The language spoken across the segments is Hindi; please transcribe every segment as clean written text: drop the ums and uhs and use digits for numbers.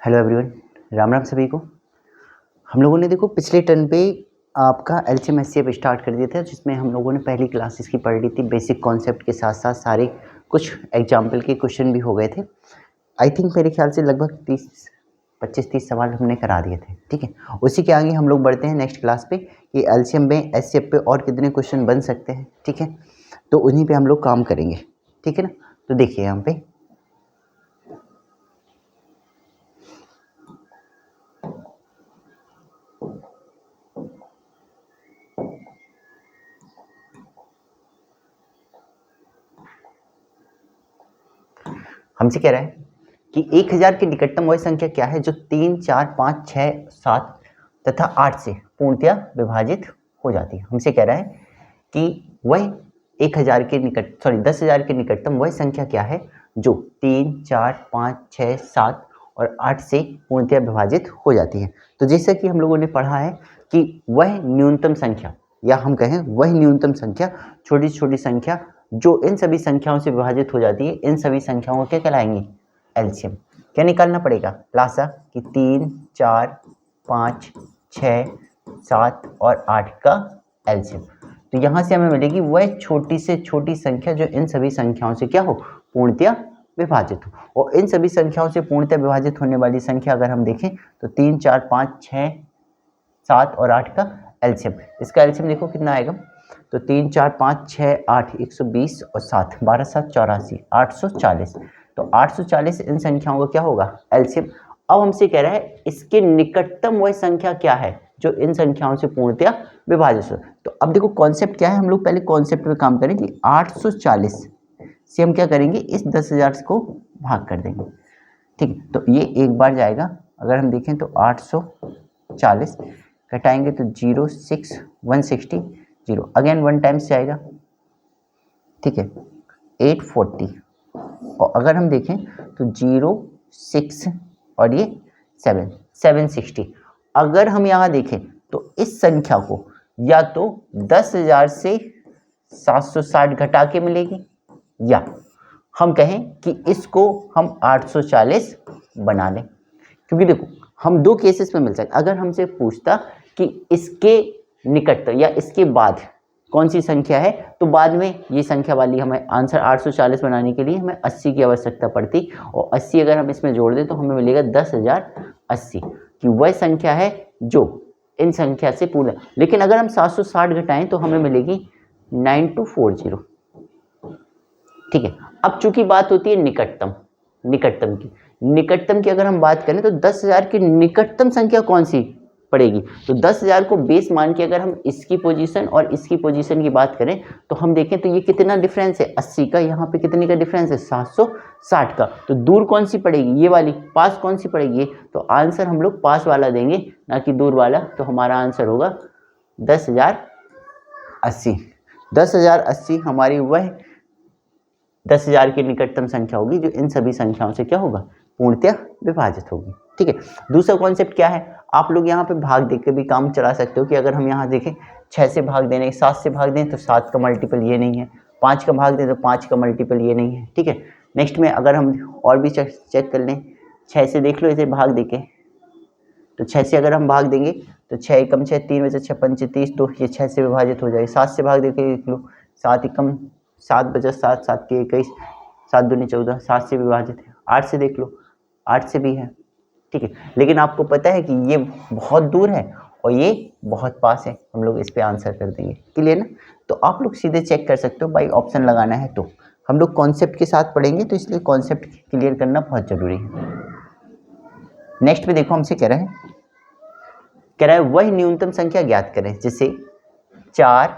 हेलो एवरीवन, राम राम सभी को। हम लोगों ने देखो पिछले टर्न पे आपका एलसीएम एचसीएफ स्टार्ट कर दिया था, जिसमें हम लोगों ने पहली क्लासेस की पढ़ ली थी। बेसिक कॉन्सेप्ट के साथ साथ सारे कुछ एग्जाम्पल के क्वेश्चन भी हो गए थे। आई थिंक मेरे ख्याल से लगभग 25-30 सवाल हमने करा दिए थे। ठीक है, उसी के आगे हम लोग बढ़ते हैं नेक्स्ट क्लास पे कि एलसीएम में एचसीएफ पे और कितने क्वेश्चन बन सकते हैं। ठीक है, तो उन्हीं पे हम लोग काम करेंगे। ठीक है ना, तो देखिए यहाँ पे हमसे कह रहा है कि 1000 की निकटतम वह संख्या क्या है जो 3, 4, 5, 6, 7 तथा 8 से पूर्णतया विभाजित हो जाती है। हमसे कह रहा है कि वह 10,000 की निकटतम वह संख्या क्या है जो 3, 4, 5, 6, 7 और 8 से पूर्णतया विभाजित हो जाती है। तो जैसा कि हम लोगों ने पढ़ा है कि वह न्यूनतम संख्या, या हम कहें वह न्यूनतम संख्या, छोटी छोटी संख्या जो इन सभी संख्याओं से विभाजित हो जाती है, इन सभी संख्याओं को क्या कहलाएंगे? एलसीएम। क्या निकालना पड़ेगा? लासा कि 3, 4, 5, 6, 7 और 8 का एलसीएम। तो यहाँ से हमें मिलेगी वह छोटी से छोटी संख्या जो इन सभी संख्याओं से क्या हो? पूर्णतया विभाजित हो। और इन सभी संख्याओं से पूर्णतया विभाजित होने वाली संख्या अगर हम देखें तो 3, 4, 5, 6, 7 और 8 का एलसीएम। इसका एलसीएम देखो कितना आएगा, तो 3, 4, 5, 6, 8, 120 और 7, 12, 7, 84, 840। तो 840 इन संख्याओं का क्या होगा? एलसीएम। अब हमसे कह रहा है इसके निकटतम वह संख्या क्या है जो इन संख्याओं से पूर्णतया विभाजित हो। तो अब देखो कॉन्सेप्ट क्या है, हम लोग पहले कॉन्सेप्ट पे काम करें कि 840 से हम क्या करेंगे, इस 10,000 को भाग कर देंगे। ठीक है, तो ये एक बार जाएगा। अगर हम देखें तो 840 घटाएंगे तो 0, 6, 160, 0 अगेन 1 टाइम्स जाएगा। ठीक है, 840 और अगर हम देखें तो 0, 6 और ये 7, 760। अगर हम यहाँ देखें तो इस संख्या को या तो 10,000 से 760 घटा के मिलेगी, या हम कहें कि इसको हम 840 बना लें। क्योंकि देखो हम दो केसेस में मिल सकते। अगर हमसे पूछता कि इसके निकट या इसके बाद कौन सी संख्या है, तो बाद में ये संख्या वाली हमें आंसर 840 बनाने के लिए हमें 80 की आवश्यकता पड़ती, और 80 अगर हम इसमें जोड़ दें तो हमें मिलेगा 10,080 कि वह संख्या है जो इन संख्या से पूर्ण। लेकिन अगर हम 760 घटाएं तो हमें मिलेगी 9240। ठीक है, अब चूंकि बात होती है निकटतम की अगर हम बात करें तो 10,000 की निकटतम संख्या कौन सी पड़ेगी, तो 10,000 को बेस मान के अगर हम इसकी पोजीशन और इसकी पोजीशन की बात करें तो हम देखें तो ये कितना डिफरेंस है? 80 का। यहाँ पे कितने का डिफरेंस है? 760 का। तो दूर कौन सी पड़ेगी? ये वाली। पास कौन सी पड़ेगी? तो आंसर हम लोग पास वाला देंगे, ना कि दूर वाला। तो हमारा आंसर होगा 10,080। 10,080 हमारी वह 10,000 की निकटतम संख्या होगी जो इन सभी संख्याओं से क्या होगा? पूर्णतया विभाजित होगी। ठीक है, दूसरा कॉन्सेप्ट क्या है, आप लोग यहाँ पे भाग देख के भी काम चला सकते हो कि अगर हम यहाँ देखें 6 से भाग देने, 7 से भाग दें तो 7 का मल्टीपल ये नहीं है, 5 का भाग दें तो 5 का मल्टीपल ये नहीं है। ठीक है, नेक्स्ट में अगर हम और भी चेक कर लें, 6 से देख लो इसे भाग देके, तो 6 से अगर हम भाग देंगे तो 6 एकम 6, 3 बचे 6 पंचे 30, तो ये 6 से विभाजित हो जाएगी। 7 से भाग देके देख लो, 7 एकम 7 बचे 7, 7 के 21, 7 दूनी 14, 7 से विभाजित है। 8 से देख लो, 8 से भी है। ठीक है, लेकिन आपको पता है कि ये बहुत दूर है और ये बहुत पास है, हम लोग इस पे आंसर कर देंगे। क्लियर ना? तो आप लोग सीधे चेक कर सकते हो बाई ऑप्शन लगाना है। तो हम लोग कॉन्सेप्ट के साथ पढ़ेंगे, तो इसलिए कॉन्सेप्ट क्लियर करना बहुत जरूरी है। नेक्स्ट पे देखो हमसे कह रहा है वह न्यूनतम संख्या ज्ञात करें जिसे 4,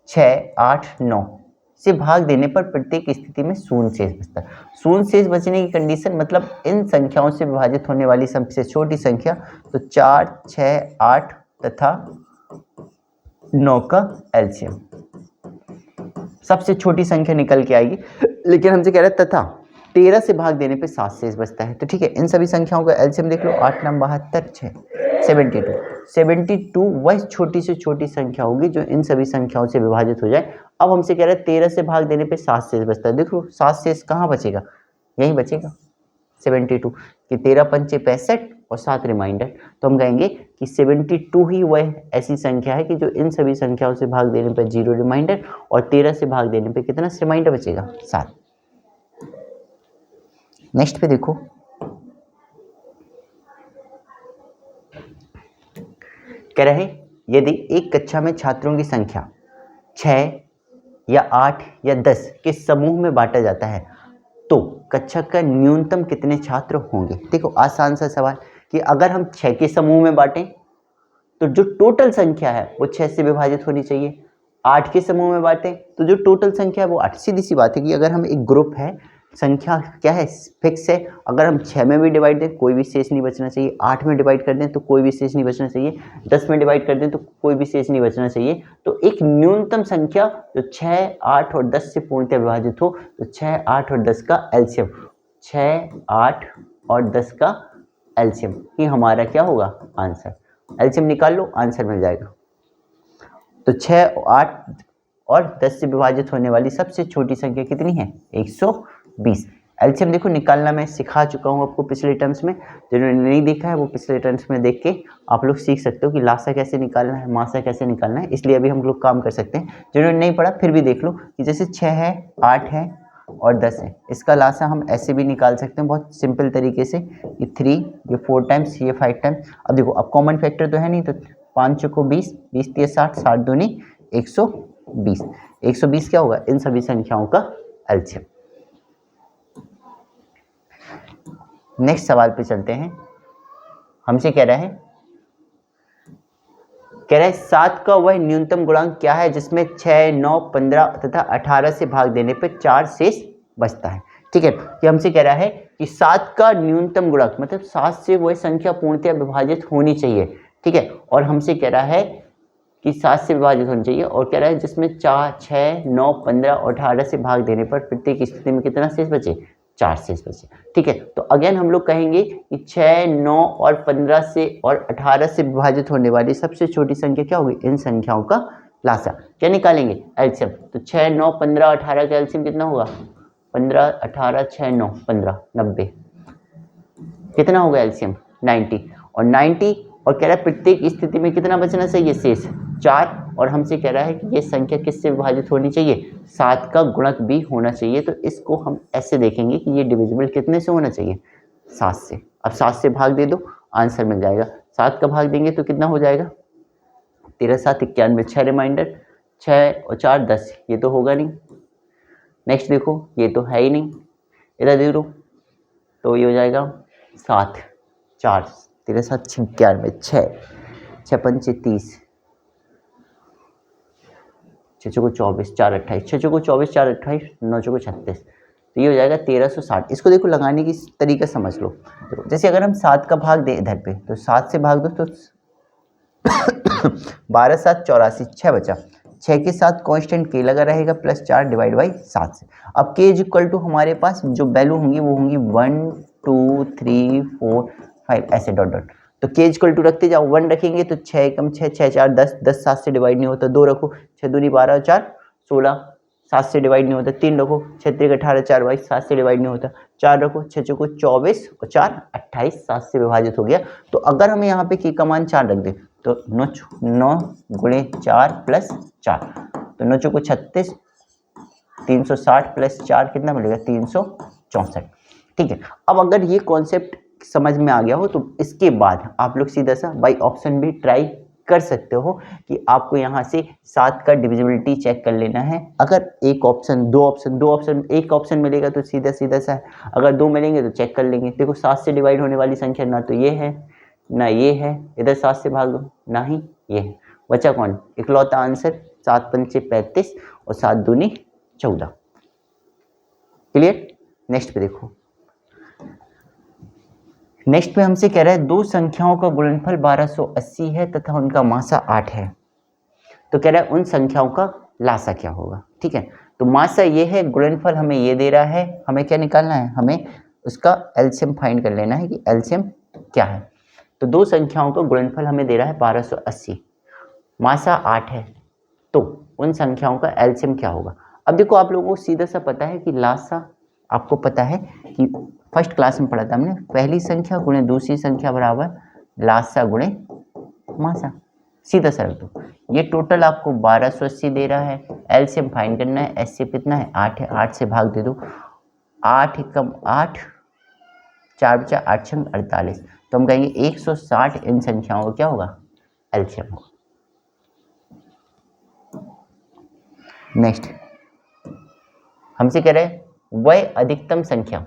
6, 8, 9 से भाग देने पर प्रत्येक स्थिति में शून्य शेष बचता है। शून्य शेष बचने की कंडीशन मतलब इन संख्याओं से विभाजित होने वाली सबसे छोटी संख्या, तो 4, 6, 8 तथा 9 का एलसीएम। सबसे छोटी संख्या निकल के आएगी, लेकिन हमसे कह रहा है तथा 13 से भाग देने पे 7 शेष बचता है। तो ठीक है, इन सभी संख्याओं का एलसीएम देख लो, 8, 9, 72, 6, 72। 72 वह छोटी से छोटी संख्या होगी जो इन सभी संख्याओं से विभाजित हो जाए। अब हमसे कह रहा है 13 से भाग देने पे 7 शेष बचता है। देखो 7 शेष कहाँ बचेगा? यहीं बचेगा। 72 कि 13 पंचे 65 और 7 रिमाइंडर। तो हम कहेंगे कि 72 ही वह ऐसी संख्या है कि जो इन सभी संख्याओं से भाग देने पर 0 रिमाइंडर और 13 से भाग देने पर कितना रिमाइंडर बचेगा 7। नेक्स्ट पे देखो, कह रहे यदि एक कक्षा में छात्रों की संख्या 6 या 8 या 10 के समूह में बांटा जाता है तो कक्षा का न्यूनतम कितने छात्र होंगे। देखो आसान सा सवाल कि अगर हम 6 के समूह में बांटें तो जो टोटल संख्या है वो 6 से विभाजित होनी चाहिए। 8 के समूह में बांटें तो जो टोटल संख्या है वो 8। सीधी सी बात है कि अगर हम एक ग्रुप है, संख्या क्या है फिक्स है, अगर हम 6 में भी डिवाइड दें कोई भी शेष नहीं बचना चाहिए, 8 में डिवाइड कर दें तो कोई भी शेष नहीं बचना चाहिए, 10 में डिवाइड कर दें तो कोई भी शेष नहीं बचना चाहिए। तो एक न्यूनतम संख्या जो 6, 8 और 10 से पूर्णतः विभाजित हो तो 6, 8 और 10 का एलसीएम, 6, 8 और 10 का एलसीएम ही हमारा क्या होगा आंसर। एलसीएम निकाल लो, आंसर मिल जाएगा। तो 6, 8 और 10 से विभाजित होने वाली सबसे छोटी संख्या कितनी है 120। एलसीएम देखो निकालना मैं सिखा चुका हूँ आपको पिछले टर्म्स में, जिन्होंने नहीं देखा है वो पिछले टर्म्स में देख के आप लोग सीख सकते हो कि लासा कैसे निकालना है, मासा कैसे निकालना है। इसलिए अभी हम लोग काम कर सकते हैं। जिन्होंने नहीं पढ़ा फिर भी देख लो कि जैसे 6 है, 8 है और 10 है, इसका लासा हम ऐसे भी निकाल सकते हैं बहुत सिंपल तरीके से, ये 3, ये 4 टाइम्स, ये 5 टाइम्स। अब देखो अब कॉमन फैक्टर तो है नहीं, तो 5 चौको 20, 20 3 60, 60 दूनी 120। 120 क्या होगा इन सभी संख्याओं का एलसीएम। नेक्स्ट सवाल पे चलते हैं। हमसे कह रहा है 7 का वह न्यूनतम गुणांक क्या है जिसमें 6, 9, 15 तथा 18 से भाग देने पर 4 शेष बचता है। ठीक है, ये हमसे कह रहा है कि 7 का न्यूनतम गुणांक मतलब 7 से वह संख्या पूर्णतः विभाजित होनी चाहिए। ठीक है, और हमसे कह रहा है कि 7 से विभाजित होनी चाहिए और कह रहा है जिसमें 4, 6, 9, 15 और 18 से भाग देने पर प्रत्येक स्थिति में कितना शेष बचे 4 शेष बचे। ठीक है, तो अगेन हम लोग कहेंगे कि 6, 9 और 15 से और 18 से विभाजित होने वाली सबसे छोटी संख्या क्या होगी इन संख्याओं का लासा। क्या निकालेंगे एलसीएम। तो 6, 9, 15, 18 का एलसीएम कितना होगा 15, 18, 6, 9, 15, 90 कितना होगा एलसीएम 90। और 90 और कह रहा है प्रत्येक स्थिति में कितना बचना चाहिए शेष 4। और हमसे कह रहा है कि ये संख्या किससे विभाजित होनी चाहिए 7 का गुणक भी होना चाहिए। तो इसको हम ऐसे देखेंगे कि ये डिविजिबल कितने से होना चाहिए 7 से। अब 7 से भाग दे दो आंसर मिल जाएगा। 7 का भाग देंगे तो कितना हो जाएगा 13, 7, 91, 6 रिमाइंडर, 6 और 4 10, ये तो होगा नहीं। नेक्स्ट देखो ये तो है ही नहीं, इधर दे दो तो ये हो जाएगा 7, 4, 13, 7, 91, 6, 6 पंचे 30, 6 चौको 24, 4 28, 6 चौको 24, 4 28, 9 चौको 36, तो ये हो जाएगा 1360। इसको देखो लगाने की तरीका समझ लो। तो जैसे अगर हम 7 का भाग दें इधर पे तो 7 से भाग दो तो 12, 7, 84, 6 बचा। 6 के साथ कांस्टेंट के लगा रहेगा प्लस 4 डिवाइड बाई 7 से। अब के इज इक्वल टू हमारे पास जो वैल्यू होंगी वो होंगी 1, 2, 3, 4, 5 ऐसे डॉट डॉट। तो के इज इक्वल टू रखते जाओ, 1 रखेंगे तो 6 कम 6, 6 4 10, 10 7 से डिवाइड नहीं होता, 2 रखो, 6 दूनी 12 4 16, 7 से डिवाइड नहीं होता, 3 रखो, 6 3 18 4 22, 7 से डिवाइड नहीं होता, 4 रखो, 6 चौको 24 और 4 28, 7 से विभाजित हो गया। तो अगर हम यहाँ पे के का मान 4 रख दें तो 9 गुणे 4 प्लस 4, तो 9 चौको 36, 360 प्लस 4 कितना मिलेगा 364। ठीक है, अब अगर ये कॉन्सेप्ट समझ में आ गया हो तो इसके बाद आप लोग सीधा सा बाई ऑप्शन भी ट्राई कर सकते हो कि आपको यहाँ से 7 का डिविजिबिलिटी चेक कर लेना है। अगर एक ऑप्शन दो ऑप्शन एक ऑप्शन मिलेगा तो सीधा सा, अगर 2 मिलेंगे तो चेक कर लेंगे। देखो 7 से डिवाइड होने वाली संख्या ना तो ये है ना ये है, इधर 7 से भाग दो ना ही ये है, बचा कौन इकलौता आंसर 7 पंचे 35 और 7 दूनी 14। क्लियर। नेक्स्ट पे देखो, नेक्स्ट पे हमसे कह रहा है दो संख्याओं का गुणनफल 1280 है तथा उनका मासा 8 है। तो कह रहा है उन संख्याओं का लासा क्या होगा। ठीक है, तो मासा ये है, गुणनफल हमें ये दे रहा है, हमें क्या निकालना है, हमें उसका एलसीएम फाइंड कर लेना है कि एलसीएम क्या है। तो दो संख्याओं का गुणनफल हमें दे रहा है 1280, मासा 8 है, तो उन संख्याओं का एलसीएम क्या होगा। अब देखो आप लोगों को सीधा सा पता है कि लासा आपको पता है कि फर्स्ट क्लास में पढ़ा था हमने, पहली संख्या गुणे दूसरी संख्या बराबर लासा गुणे मासा। सीधा सा रख दो। ये टोटल आपको 1280 दे रहा है, एलसीएम फाइंड करना है, एचसीएफ कितना है 8 है, 8 से भाग दे दो, 8 एकम 8, 4 बचा 8 छंग 48, तो हम कहेंगे 160 इन संख्याओं का क्या होगा एलसीएम होगा। नेक्स्ट हमसे कह रहे हैं वह अधिकतम संख्या,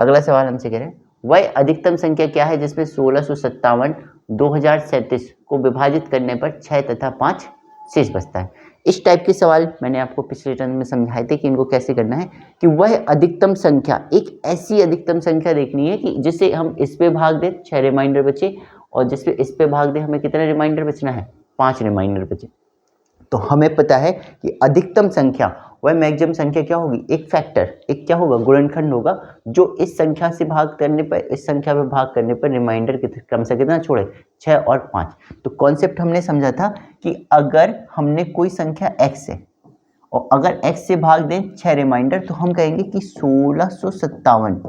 अगला सवाल हमसे कह रहे हैं वह अधिकतम संख्या क्या है जिसमें 1657 2037 को विभाजित करने पर 6 तथा 5 शेष बचता है। इस टाइप के सवाल मैंने आपको पिछले टर्म में समझाए थे कि इनको कैसे करना है, कि वह अधिकतम संख्या, एक ऐसी अधिकतम संख्या देखनी है कि जिसे हम इस पे भाग दें 6 रिमाइंडर बचे, और जिस पे इस पे भाग दें हमें कितना रिमाइंडर बचना है 5 रिमाइंडर बचे। तो हमें पता है कि अधिकतम संख्या वह मैक्सिमम संख्या क्या होगी, एक फैक्टर, एक क्या होगा गुणनखंड होगा, जो इस संख्या से भाग करने पर, इस संख्या में भाग करने पर रिमाइंडर क्रम से कितना छोड़े 6 और 5। तो कॉन्सेप्ट हमने समझा था कि अगर हमने कोई संख्या x है और अगर x से भाग दें 6 रिमाइंडर, तो हम कहेंगे कि 1657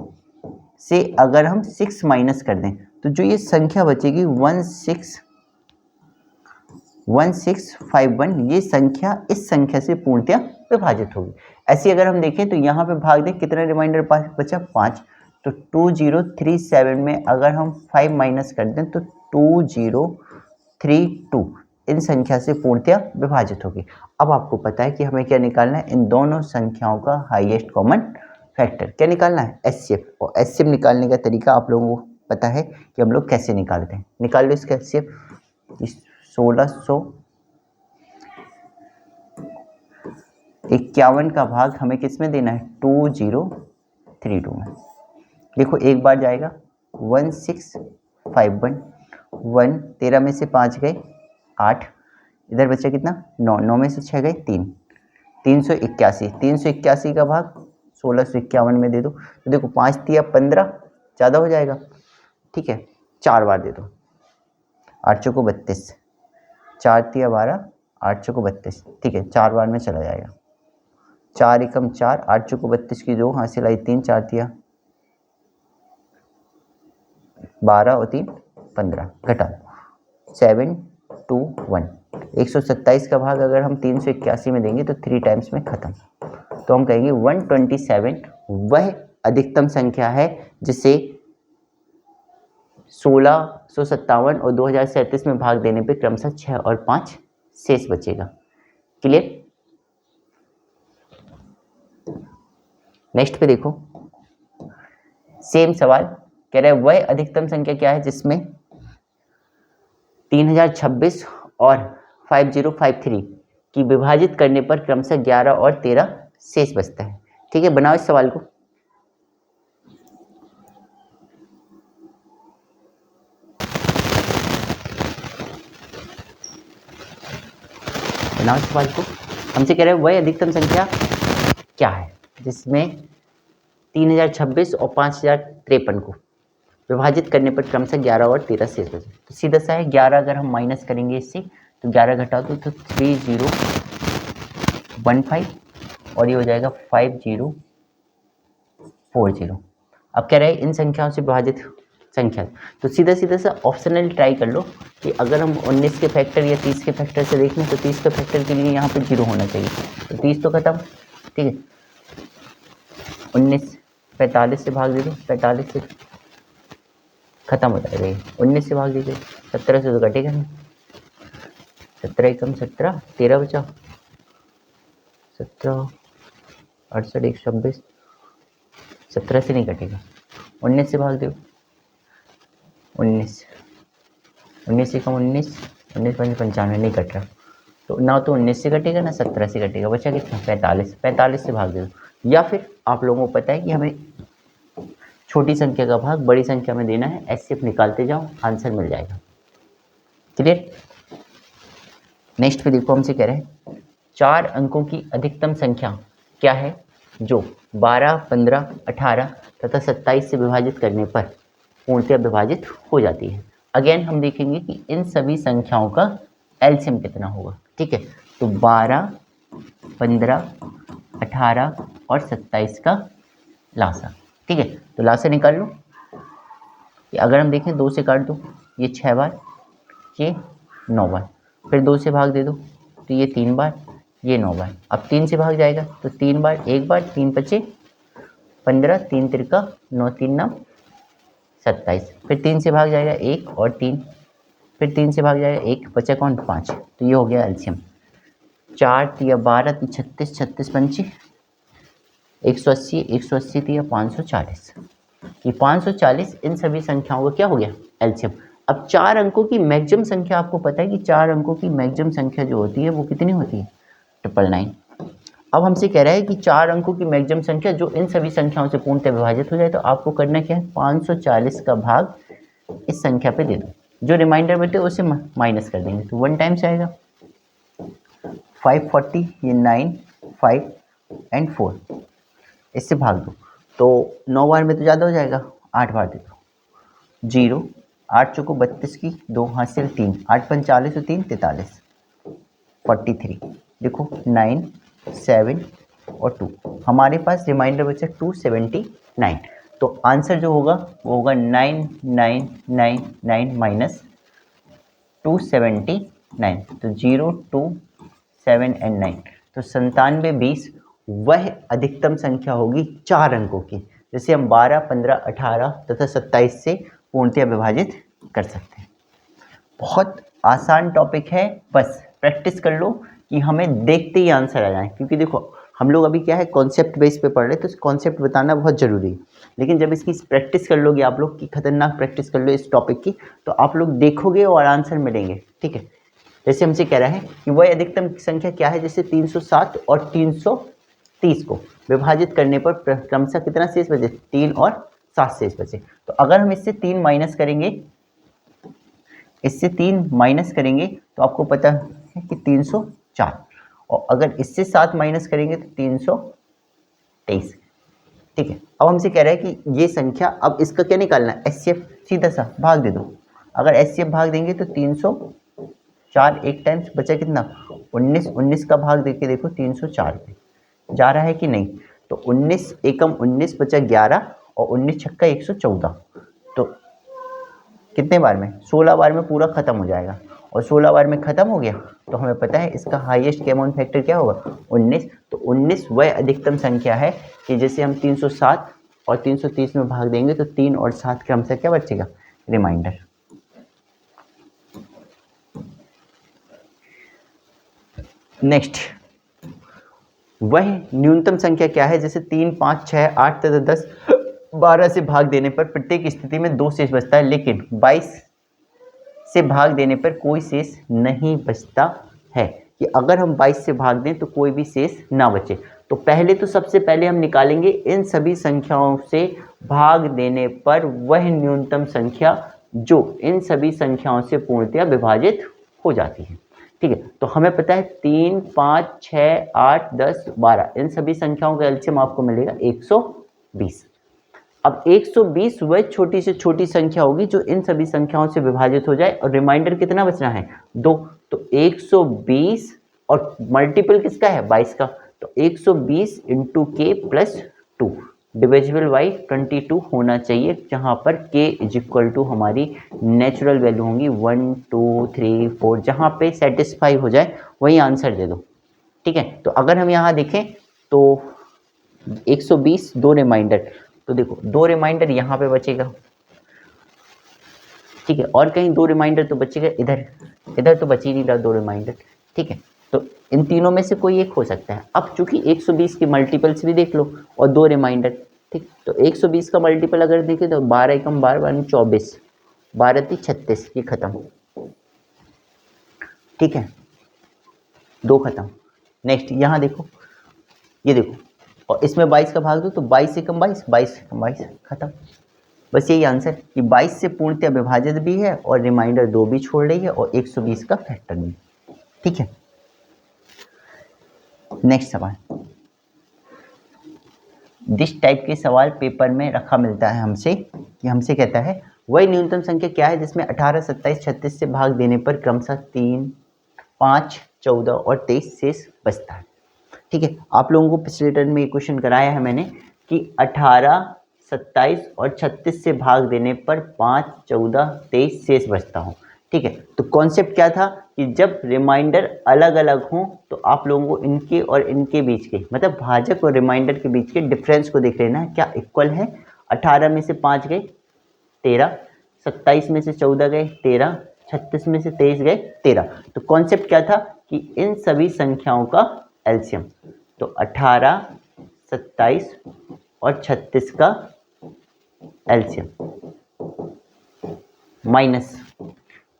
से अगर हम 6 माइनस कर दें तो जो ये संख्या बचेगी 1651, ये संख्या इस संख्या से पूर्णतया विभाजित होगी। ऐसे अगर हम देखें तो यहाँ पे भाग दें कितना रिमाइंडर बचा 5, तो 2037 में अगर हम 5 माइनस कर दें तो 2032 इन संख्या से पूर्णतया विभाजित होगी। अब आपको पता है कि हमें क्या निकालना है, इन दोनों संख्याओं का हाईएस्ट कॉमन फैक्टर क्या निकालना है एचसीएफ। और एचसीएफ निकालने का तरीका आप लोगों को पता है कि हम लोग कैसे निकालते हैं। निकाल लो इसका एचसीएफ। 1651 का भाग हमें किस में देना है 2032 में। देखो एक बार जाएगा 1651, 1 13 में से 5 गए 8, इधर बचा कितना 9, 9 में से 6 गए 3, 381 का भाग 1651 में दे दो। तो देखो 5 तिया 15 ज़्यादा हो जाएगा, ठीक है 4 बार दे दो, 8 चौको 32, 4 तिया 12, 8 चौको 32, ठीक है 4 बार में चला जाएगा। 4 एकम 4, 8 चौको 32 की 2 हासिल आई 3, 4 तिया 12 और 3 15, घटा 7 2 1। 127 का भाग अगर हम 381 में देंगे तो 3 टाइम्स में खत्म, तो हम कहेंगे 127 वह अधिकतम संख्या है जिसे 1657 और 2037 में भाग देने पे क्रमशः 6 और 5 शेष बचेगा। क्लियर। नेक्स्ट पे देखो सेम सवाल कह रहा है वह अधिकतम संख्या क्या है जिसमें 3026 और 5053 की विभाजित करने पर क्रमशः 11 और 13 शेष बचता है। ठीक है बनाओ इस सवाल को। बनाओ इस सवाल को। हमसे कह रहे हैं वह अधिकतम संख्या क्या है जिसमें 3026 और 5053 को विभाजित करने पर क्रमशः 11 और 13 शेष बचे। तो सीधा सा है 11 अगर हम माइनस करेंगे इससे तो 11 घटा दो तो 3015 और ये हो जाएगा 5040। अब कह रहे हैं इन संख्याओं से विभाजित संख्या, तो सीधा सीधा सा ऑप्शनल ट्राई कर लो कि अगर हम 19 के फैक्टर या 30 के फैक्टर से देखें तो 30 के फैक्टर के लिए यहाँ पे 0 होना चाहिए, तो 30 तो खत्म, ठीक है 19 45 से भाग दे दो, 45 से खत्म हो जाएगा ये, 19 से भाग दीजिए 17 से तो कटेगा नहीं, 17 एकम 17 13 बचा 17 68 126, 17 से नहीं कटेगा, 19 से भाग दो 19 एकम 19 19 95 नहीं कट रहा, तो ना तो 19 से कटेगा ना 17 से कटेगा, बचा कितना 45 से भाग दो। या फिर आप लोगों को पता है कि हमें छोटी संख्या का भाग बड़ी संख्या में देना है, एचसीएफ निकालते जाओ आंसर मिल जाएगा। क्लियर। नेक्स्ट पे देखो हमसे कह रहे हैं 4 अंकों की अधिकतम संख्या क्या है जो 12 15 18 तथा 27 से विभाजित करने पर पूर्णतः विभाजित हो जाती है। अगेन हम देखेंगे कि इन सभी संख्याओं का एलसीएम कितना होगा। ठीक है तो 12 15 18 और 27 का लासा। ठीक है, तो लासा निकाल लो। अगर हम देखें 2 से काट दो, ये 6 बार, ये 9 बार, फिर 2 से भाग दे दो तो ये 3 बार, ये 9 बार। अब 3 से भाग जाएगा तो 3 बार, 1 बार, 3 बचे 15, 3 तिरका 9, 3 9 27, फिर 3 से भाग जाएगा 1 और 3, फिर 3 से भाग जाएगा 1, बचा कौन 5। तो ये हो गया एलसीएम। 4 तिया 12, 36, 36 पंचे 180, 180 तिया 540। ये 540 इन सभी संख्याओं का क्या हो गया एलसीएम। अब 4 अंकों की मैक्सिमम संख्या, आपको पता है कि 4 अंकों की मैक्सिमम संख्या जो होती है वो कितनी होती है 999। अब हमसे कह रहा है कि 4 अंकों की मैक्सिमम संख्या जो इन सभी संख्याओं से पूर्णतः विभाजित हो जाए, तो आपको करना क्या है 540 का भाग इस संख्या पे दे दो, जो रिमाइंडर बचे उसे माइनस कर देंगे तो 1 टाइम्स आएगा 540, ये 9, 5 एंड 4, इससे भाग दो तो 9 बार में तो ज़्यादा हो जाएगा, 8 बार दे दो 0, 8 चौको 32 की 2 हासिल 3, 8 5 40 और 3 43, 43। देखो 9, 7 और 2, हमारे पास रिमाइंडर बचा 279। तो आंसर जो होगा वो होगा 9999 माइनस 279, तो 0 2 7 एंड 9, तो 9720 वह अधिकतम संख्या होगी 4 अंकों की, जिसे हम 12, 15, 18 तथा 27 से पूर्णतः विभाजित कर सकते हैं। बहुत आसान टॉपिक है, बस प्रैक्टिस कर लो कि हमें देखते ही आंसर आ जाए, क्योंकि देखो हम लोग अभी क्या है कॉन्सेप्ट बेस पे पढ़ रहे हैं, तो कॉन्सेप्ट बताना बहुत ज़रूरी है। लेकिन जब इसकी प्रैक्टिस कर लोगे आप लोग की, खतरनाक प्रैक्टिस कर लो इस टॉपिक की, तो आप लोग देखोगे और आंसर मिलेंगे। ठीक है, जैसे हमसे कह रहा है कि वह अधिकतम संख्या क्या है, जैसे 307 और 330 को विभाजित करने पर क्रमशः कितना शेष बचे, 3 और 7 शेष बचे। तो अगर हम इससे 3 माइनस करेंगे, इससे 3 माइनस करेंगे तो आपको पता है कि 304, और अगर इससे 7 माइनस करेंगे तो 323। ठीक है, अब हमसे कह रहा है कि ये संख्या, अब इसका क्या निकालना है एचसीएफ, सीधा सा भाग दे दो। अगर एचसीएफ भाग देंगे तो 304 एक टाइम्स बचा कितना 19, 19 का भाग देके देखो 304 पे जा रहा है कि नहीं, तो 19 एकम 19 बचा 11 और 19 छक्का 114, तो कितने बार में 16 बार में पूरा खत्म हो जाएगा, और 16 बार में खत्म हो गया तो हमें पता है इसका हाईएस्ट कॉमन फैक्टर क्या होगा 19। तो 19 वह अधिकतम संख्या है कि जैसे हम 307 और 330 में भाग देंगे तो 3 और 7 क्रम से क्या बचेगा रिमाइंडर। नेक्स्ट, वह न्यूनतम संख्या क्या है, जैसे 3 5 6 8 तथा 10 12 से भाग देने पर प्रत्येक स्थिति में 2 शेष बचता है, लेकिन 22 से भाग देने पर कोई शेष नहीं बचता है, कि अगर हम 22 से भाग दें तो कोई भी शेष ना बचे। तो पहले तो सबसे पहले हम निकालेंगे इन सभी संख्याओं से भाग देने पर वह न्यूनतम संख्या जो इन सभी संख्याओं से पूर्णतः विभाजित हो जाती है। ठीक है, तो हमें पता है 3 5 6 8 10 12 इन सभी संख्याओं का एलसीएम आपको मिलेगा 120। अब 120 वह छोटी से छोटी संख्या होगी जो इन सभी संख्याओं से विभाजित हो जाए, और रिमाइंडर कितना बचना है 2, तो 120 और मल्टीपल किसका है 22 का, तो 120 इंटू के प्लस 2 डिविजिबल बाई 22 होना चाहिए, जहां पर k इज इक्वल टू हमारी नेचुरल वैल्यू होंगी 1 2 3 4, जहां पे सेटिस्फाई हो जाए वही आंसर दे दो। ठीक है, तो अगर हम यहाँ देखें तो 120 दो रिमाइंडर, तो देखो 2 रिमाइंडर यहाँ पे बचेगा। ठीक है, और कहीं 2 रिमाइंडर तो बचेगा, इधर इधर तो बच ही नहीं रहा 2 रिमाइंडर। ठीक है, तो इन तीनों में से कोई एक हो सकता है। अब चूंकि 120 के मल्टीपल्स भी देख लो और 2 रिमाइंडर, ठीक, तो 120 का मल्टीपल अगर देखें तो 12 एकम 12 24, 12 × 36, ये खत्म। ठीक है, 2 खत्म। नेक्स्ट यहाँ देखो, ये देखो, और इसमें 22 का भाग दो तो 22 एकम 22, 22 एकम 22 खत्म। बस यही आंसर कि 22 से पूर्णतः विभाजित भी है और रिमाइंडर 2 भी छोड़ रही है और 120 का फैक्टर भी। ठीक है, नेक्स्ट सवाल। दिस टाइप के सवाल पेपर में रखा मिलता है हमसे, कि हमसे कहता है वही न्यूनतम संख्या क्या है जिसमें 18 27 36 से भाग देने पर क्रमशः 3 5 14 और 23 शेष बचता है। ठीक है, आप लोगों को पिछले टर्न में ये क्वेश्चन कराया है मैंने कि 18, 27 और 36 से भाग देने पर 5, 14, 23 शेष बचता हो। ठीक है, तो कॉन्सेप्ट क्या था कि जब रिमाइंडर अलग अलग हों तो आप लोगों को इनके और इनके बीच के, मतलब भाजक और रिमाइंडर के बीच के डिफरेंस को देख लेना है, क्या इक्वल है। 18 में से 5 गए 13, 27 में से 14 गए 13, 36 में से 23 गए 13। तो कॉन्सेप्ट क्या था कि इन सभी संख्याओं का एलसीएम, तो 18, 27 और 36 का एलसीएम माइनस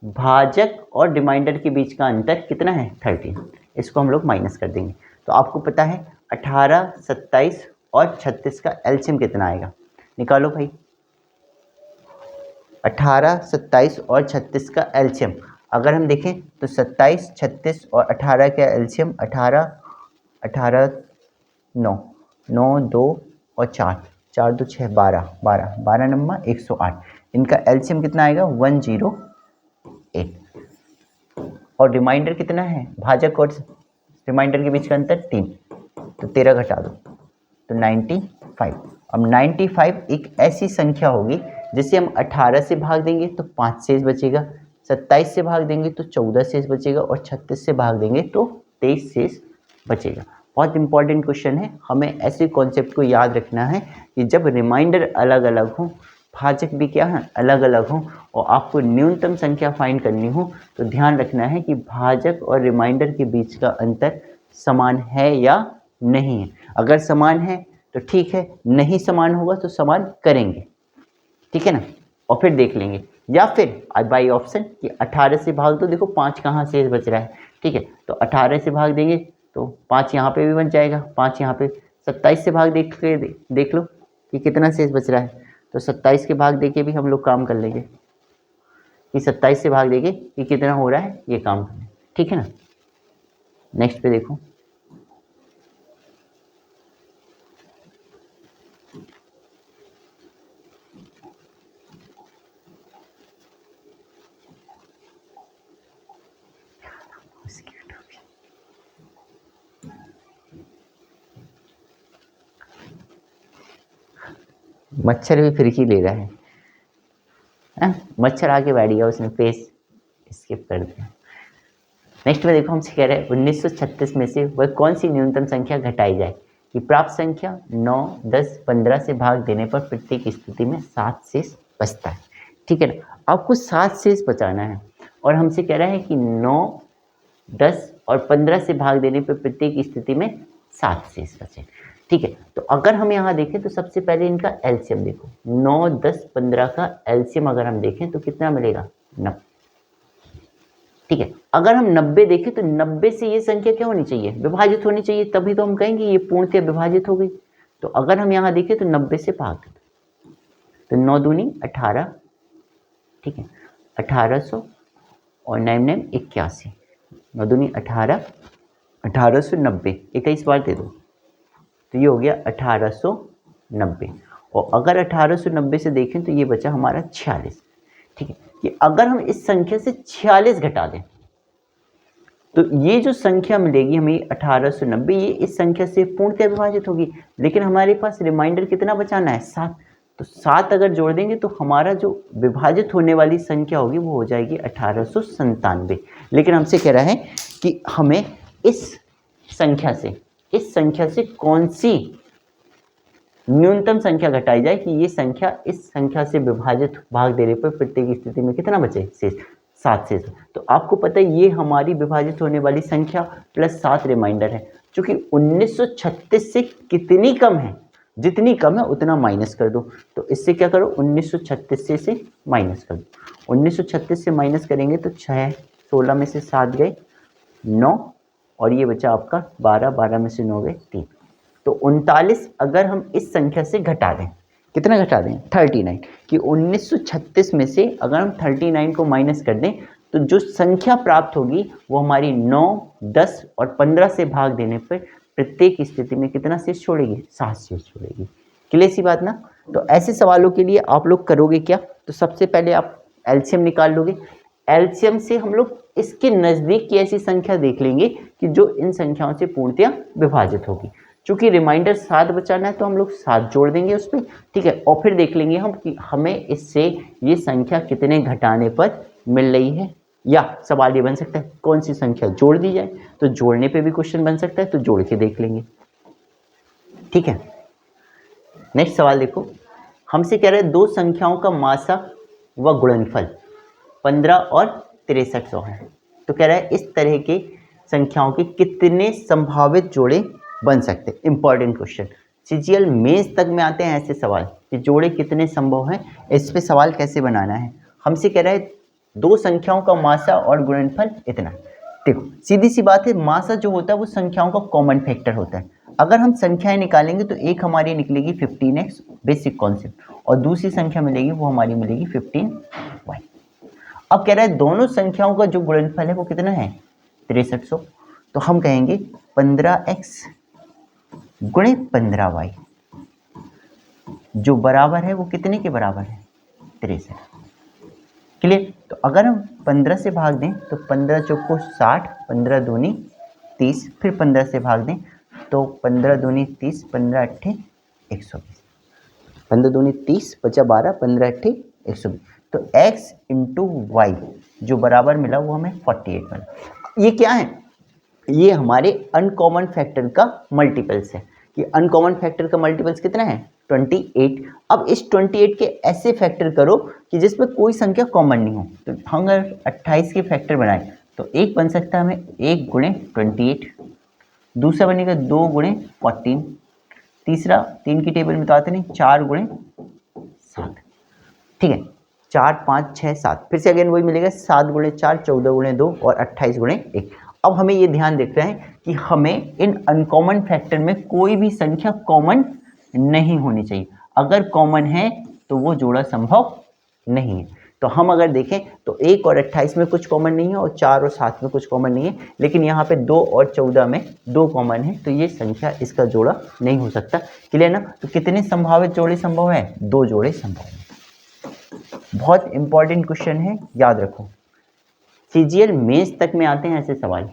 भाजक और रिमाइंडर के बीच का अंतर कितना है 13, इसको हम लोग माइनस कर देंगे। तो आपको पता है 18, 27 और 36 का एलसीएम कितना आएगा, निकालो भाई। 18, 27 और 36 का एलसीएम अगर हम देखें तो 27, 36 और 18 का एलसीएम 18, 18 9, 9 2 और 4, 4 2 6 12, 12 12 नंबर 108, इनका एलसीएम कितना आएगा 108। और रिमाइंडर कितना है, भाजक और रिमाइंडर के बीच का अंतर 3, तो 13 घटा दो तो 95। अब 95 एक ऐसी संख्या होगी जिसे हम 18 से भाग देंगे तो 5 शेष बचेगा, 27 से भाग देंगे तो 14 शेष बचेगा और 36 से भाग देंगे तो 23 शेष बचेगा। बहुत इंपॉर्टेंट क्वेश्चन है, हमें ऐसे कॉन्सेप्ट को याद रखना है कि जब रिमाइंडर अलग अलग हो, भाजक भी क्या है अलग अलग हो और आपको न्यूनतम संख्या फाइंड करनी हो, तो ध्यान रखना है कि भाजक और रिमाइंडर के बीच का अंतर समान है या नहीं है। अगर समान है तो ठीक है, नहीं समान होगा तो समान करेंगे, ठीक है ना, और फिर देख लेंगे। या फिर बाई ऑप्शन कि 18 से भाग दो, देखो 5 कहाँ शेष बच रहा है, ठीक है, तो 18 से भाग देंगे तो 5 यहाँ पे भी बच जाएगा, 5 यहाँ पे। 27 से भाग देख लो कि कितना शेष बच रहा है, तो 27 के भाग देके भी हम लोग काम कर लेंगे कि 27 से भाग देके कि कितना हो रहा है, ये काम करें, ठीक है ना। नेक्स्ट पे देखो, मच्छर भी फिरकी ले रहा है, मच्छर आके बैठ गया, उसने फेस स्किप कर दिया। नेक्स्ट में देखो हमसे कह रहे हैं 1936 में से वह कौन सी न्यूनतम संख्या घटाई जाए कि प्राप्त संख्या 9, 10, 15 से भाग देने पर प्रत्येक स्थिति में 7 शेष बचता है, ठीक है ना। आपको 7 शेष बचाना है और हमसे कह रहा है कि 9, 10 और 15 से भाग देने पर प्रत्येक स्थिति में 7 शेष बचे, ठीक है। तो अगर हम यहाँ देखें तो सबसे पहले इनका एलसीएम देखो, 9, 10, 15 का एलसीएम अगर हम देखें तो कितना मिलेगा 90, ठीक है। अगर हम 90 देखें तो 90 से ये संख्या क्या होनी चाहिए, विभाजित होनी चाहिए, तभी तो हम कहेंगे ये पूर्णतः विभाजित हो गई। तो अगर हम यहाँ देखें तो 90 से भाग दें तो 9 दूनी 18, ठीक है, 1800 और 9 9 81, 9 दूनी 18, 1890, 21 बार दे दो तो ये हो गया 1890। और अगर 1890 से देखें तो ये बचा हमारा 46, ठीक है। कि अगर हम इस संख्या से 46 घटा दें तो ये जो संख्या मिलेगी हमें 1890, ये इस संख्या से पूर्णतः विभाजित होगी, लेकिन हमारे पास रिमाइंडर कितना बचाना है 7, तो 7 अगर जोड़ देंगे तो हमारा जो विभाजित होने वाली संख्या होगी वो हो जाएगी 1897। लेकिन हमसे कह रहा है कि हमें इस संख्या से कौन सी न्यूनतम संख्या घटाई जाए कि ये संख्या इस संख्या से विभाजित भाग देने पर प्रत्येक स्थिति में कितना बचे शेष, 7 शेष। तो आपको पता है ये हमारी विभाजित होने वाली संख्या प्लस 7 रिमाइंडर है, जो कि 1936 से कितनी कम है, जितनी कम है उतना माइनस कर दो। तो इससे क्या करो 1936 से माइनस कर दो, 1936 से माइनस करेंगे तो 6, 16 में से 7 गए 9 और ये बचा आपका 12, 12 में से 9 गए 3, तो 39 अगर हम इस संख्या से घटा दें, कितना घटा दें 39, कि 1936 में से अगर हम 39 को माइनस कर दें तो जो संख्या प्राप्त होगी वो हमारी 9, 10 और 15 से भाग देने पर प्रत्येक स्थिति में कितना शेष छोड़ेगी, 7 शेष छोड़ेगी। क्लियर सी बात ना। तो ऐसे सवालों के लिए आप लोग करोगे क्या, तो सबसे पहले आप एलसीएम निकाल लोगे, एलसीएम से हम लोग इसके नज़दीक की ऐसी संख्या देख लेंगे कि जो इन संख्याओं से पूर्णतया विभाजित होगी। चूंकि रिमाइंडर 7 बचाना है तो हम लोग 7 जोड़ देंगे उस पर, ठीक है। और फिर देख लेंगे हम कि हमें इससे ये संख्या कितने घटाने पर मिल रही है, या सवाल ये बन सकता है कौन सी संख्या जोड़ दी जाए, तो जोड़ने पे भी क्वेश्चन बन सकता है, तो जोड़ के देख लेंगे, ठीक है। नेक्स्ट सवाल देखो, हमसे कह रहे हैं दो संख्याओं का मासा व गुणनफल 15 और 6300 है। तो कह रहा है इस तरह के संख्याओं के कितने संभावित जोड़े बन सकते हैं। इंपॉर्टेंट क्वेश्चन, सीजीएल मेंस तक में आते हैं ऐसे सवाल कि जोड़े कितने संभव हैं, इस पे सवाल कैसे बनाना है। हमसे कह रहा है दो संख्याओं का मासा और गुणनफल इतना। देखो सीधी सी बात है, मासा जो होता है वो संख्याओं का कॉमन फैक्टर होता है। अगर हम संख्याएं निकालेंगे तो एक हमारी निकलेगी 15x, बेसिक कॉन्सेप्ट, और दूसरी संख्या मिलेगी वो हमारी मिलेगी 15y। अब कह रहा है दोनों संख्याओं का जो गुणनफल है वो कितना है 6300। तो हम कहेंगे 15x गुणे 15y जो बराबर है वो कितने के बराबर है 63। क्लियर। तो अगर हम 15 से भाग दें तो 15 चौको 60, 15 दूनी 30, फिर 15 से भाग दें तो 15 दूनी 30, 15 अट्ठे 120, 15 दूनी 30 बचा 12, 15 अट्ठे 120। तो x इंटू वाई जो बराबर मिला वो हमें 48 मिला। ये क्या है, ये हमारे अनकॉमन फैक्टर का मल्टीपल्स है कि अनकॉमन फैक्टर का मल्टीपल्स कितना है 28। अब इस 28 के ऐसे फैक्टर करो कि जिसमें कोई संख्या कॉमन नहीं हो। तो हम अगर 28 के फैक्टर बनाए तो एक बन सकता है हमें 1 गुणे 28, दूसरा बनेगा 2 गुणे 14, तीसरा 3 की टेबल में तो आते नहीं 4 गुणे 7, ठीक है। 4 5 6 7, फिर से अगेन वही मिलेगा 7 गुणे 4, 14 गुणे 2 और 28 गुणे 1। अब हमें ये ध्यान देख रहे हैं कि हमें इन अनकॉमन फैक्टर में कोई भी संख्या कॉमन नहीं होनी चाहिए। अगर कॉमन है तो वो जोड़ा संभव नहीं है। तो हम अगर देखें तो 1 और 28 में कुछ कॉमन नहीं है और 4 और 7 में कुछ कॉमन नहीं है, लेकिन यहाँ पे 2 और 14 में 2 कॉमन है, तो ये संख्या इसका जोड़ा नहीं हो सकता। क्लियर ना। तो कितने संभावित जोड़े संभव है 2 जोड़े संभव है। बहुत इंपॉर्टेंट क्वेश्चन है, याद रखो। सीजीएल मेंस तक में आते हैं ऐसे सवाल।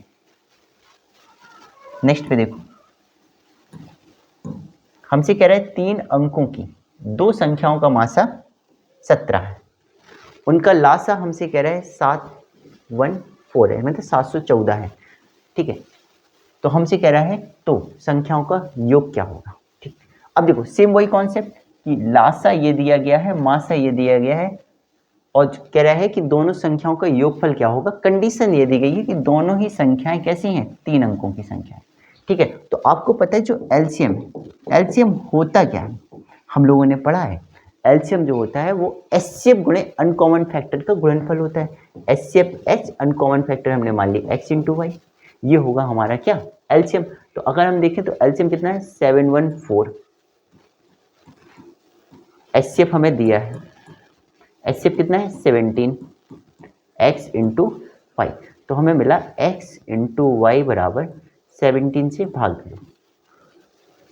नेक्स्ट पे देखो, हमसे कह रहे हैं 3 अंकों की दो संख्याओं का मासा 17 है, उनका लासा हमसे कह रहा है 714 है, मतलब 714 है, ठीक है। तो हमसे कह रहा है तो संख्याओं का योग क्या होगा, ठीक। अब देखो सेम वही कॉन्सेप्ट कि लासा ये दिया गया है, मासा ये दिया गया है, और कह रहा है कि दोनों संख्याओं का योगफल क्या होगा। कंडीशन ये दी गई है कि दोनों ही संख्याएं कैसी हैं 3 अंकों की संख्या है, ठीक है। तो आपको पता है जो एलसीएम है, एलसीएम होता क्या है, हम लोगों ने पढ़ा है। एलसीएम जो होता है वो एचसीएफ गुणे अनकॉमन फैक्टर का गुणनफल होता है। एचसीएफ एच अनकॉमन फैक्टर हमने मान लिया एक्स इंटू वाई, ये होगा हमारा क्या एलसीएम। तो अगर हम देखें तो एलसीएम कितना है 714, एचसीएफ हमें दिया है, एचसीएफ कितना है 17, एक्स इंटू वाई, तो हमें मिला एक्स इंटू वाई बराबर 17 से भाग दो,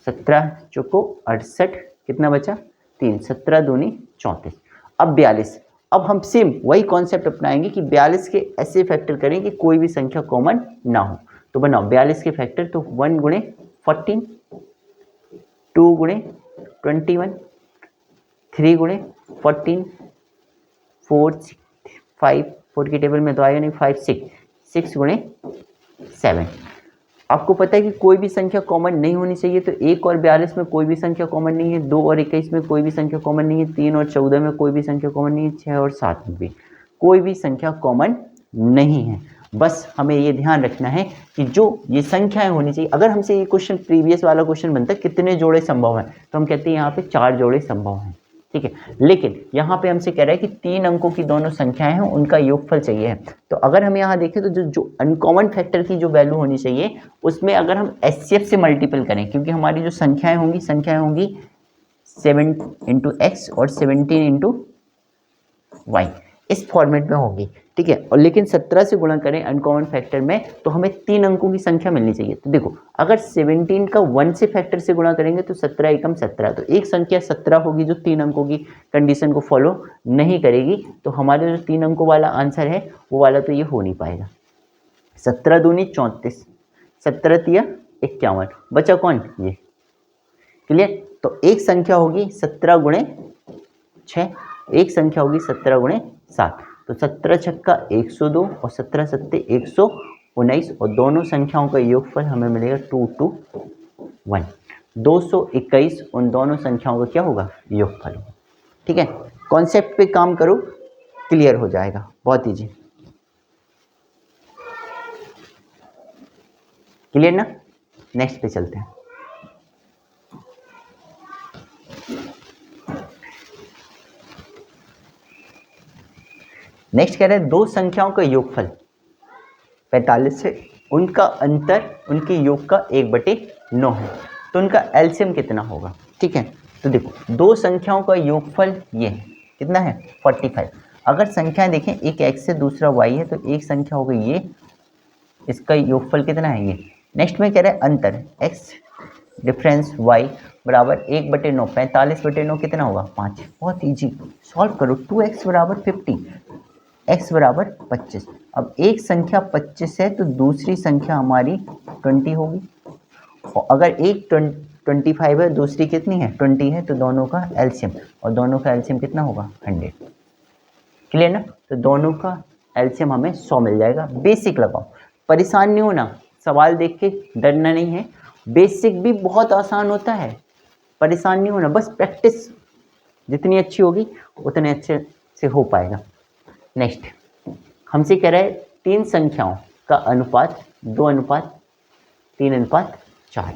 17 चौको 68, कितना बचा 3, 17 दूनी 34, अब 42। अब हम सेम वही कॉन्सेप्ट अपनाएंगे कि 42 के ऐसे फैक्टर करें कि कोई भी संख्या कॉमन ना हो। तो बनाओ 42 के फैक्टर, तो 1 गुणे 14, 2 गुणे 21, 3 गुणे 14, 4 5, 4 की टेबल में तो आएगा नहीं 5 6, 6 गुणे 7। आपको पता है कि कोई भी संख्या कॉमन नहीं होनी चाहिए, तो 1 और 42 में कोई भी संख्या कॉमन नहीं है, 2 और 21 में कोई भी संख्या कॉमन नहीं है, 3 और 14 में कोई भी संख्या कॉमन नहीं है, 6 और 7 में भी कोई भी संख्या कॉमन नहीं है। बस हमें ये ध्यान रखना है कि जो ये संख्याएं होनी चाहिए। अगर हमसे ये क्वेश्चन प्रीवियस वाला क्वेश्चन बनता है कितने जोड़े संभव हैं, तो हम कहते हैं यहाँ पे 4 जोड़े संभव हैं, ठीक है। लेकिन यहाँ पे हमसे कह रहा है कि 3 अंकों की दोनों संख्याएं हैं, उनका योगफल चाहिए है। तो अगर हम यहाँ देखें तो जो अनकॉमन फैक्टर की जो वैल्यू होनी चाहिए उसमें अगर हम एचसीएफ से मल्टीपल करें, क्योंकि हमारी जो संख्याएं होंगी 7 इंटू एक्स और 17 इंटू वाई, इस फॉर्मेट में होगी, ठीक है। और लेकिन 17 से गुणा करें अनकॉमन फैक्टर में तो हमें 3 अंकों की संख्या मिलनी चाहिए। तो देखो अगर 17 का 1 से फैक्टर से गुणा करेंगे तो 17 एकम 17, तो एक संख्या 17 होगी जो 3 अंकों की कंडीशन को फॉलो नहीं करेगी। तो हमारे जो 3 अंकों वाला आंसर है वो वाला तो ये हो नहीं पाएगा, 17 दूनी 34, 17 तिया 51, बचा कौन, ये। क्लियर। तो एक संख्या होगी 17 गुणे 6, एक संख्या होगी 17 गुणे 7। तो 17 छक्का 102 और 17 सत्ते 119, और दोनों संख्याओं का योगफल हमें मिलेगा 221। 221 उन दोनों संख्याओं का क्या होगा, योगफल होगा। ठीक है, कॉन्सेप्ट पे काम करो, क्लियर हो जाएगा, बहुत इजी। क्लियर ना। नेक्स्ट पे चलते हैं। नेक्स्ट कह रहे हैं दो संख्याओं का योगफल 45 से उनका अंतर उनके योग का 1/9 है, तो उनका एलसीएम कितना होगा। ठीक है, तो देखो दो संख्याओं का योगफल ये है, कितना है 45। अगर संख्याएं देखें, एक x है दूसरा y है, तो एक संख्या हो गई ये, इसका योगफल कितना है ये। नेक्स्ट में कह रहे हैं अंतर x डिफरेंस y बराबर 1/9, 45/9 कितना होगा 5। बहुत इजी, सॉल्व करो। 2x बराबर 50, x बराबर 25। अब एक संख्या 25 है तो दूसरी संख्या हमारी 20 होगी, और अगर एक 25 है दूसरी कितनी है 20 है, तो दोनों का एलसीएम, और दोनों का एलसीएम कितना होगा 100। क्लियर ना। तो दोनों का एलसीएम हमें 100 मिल जाएगा। बेसिक लगाओ, परेशान नहीं होना, सवाल देख के डरना नहीं है, बेसिक भी बहुत आसान होता है, परेशान नहीं होना, बस प्रैक्टिस जितनी अच्छी होगी उतने अच्छे से हो पाएगा। नेक्स्ट हमसे कह रहा है तीन संख्याओं का अनुपात 2:3:4।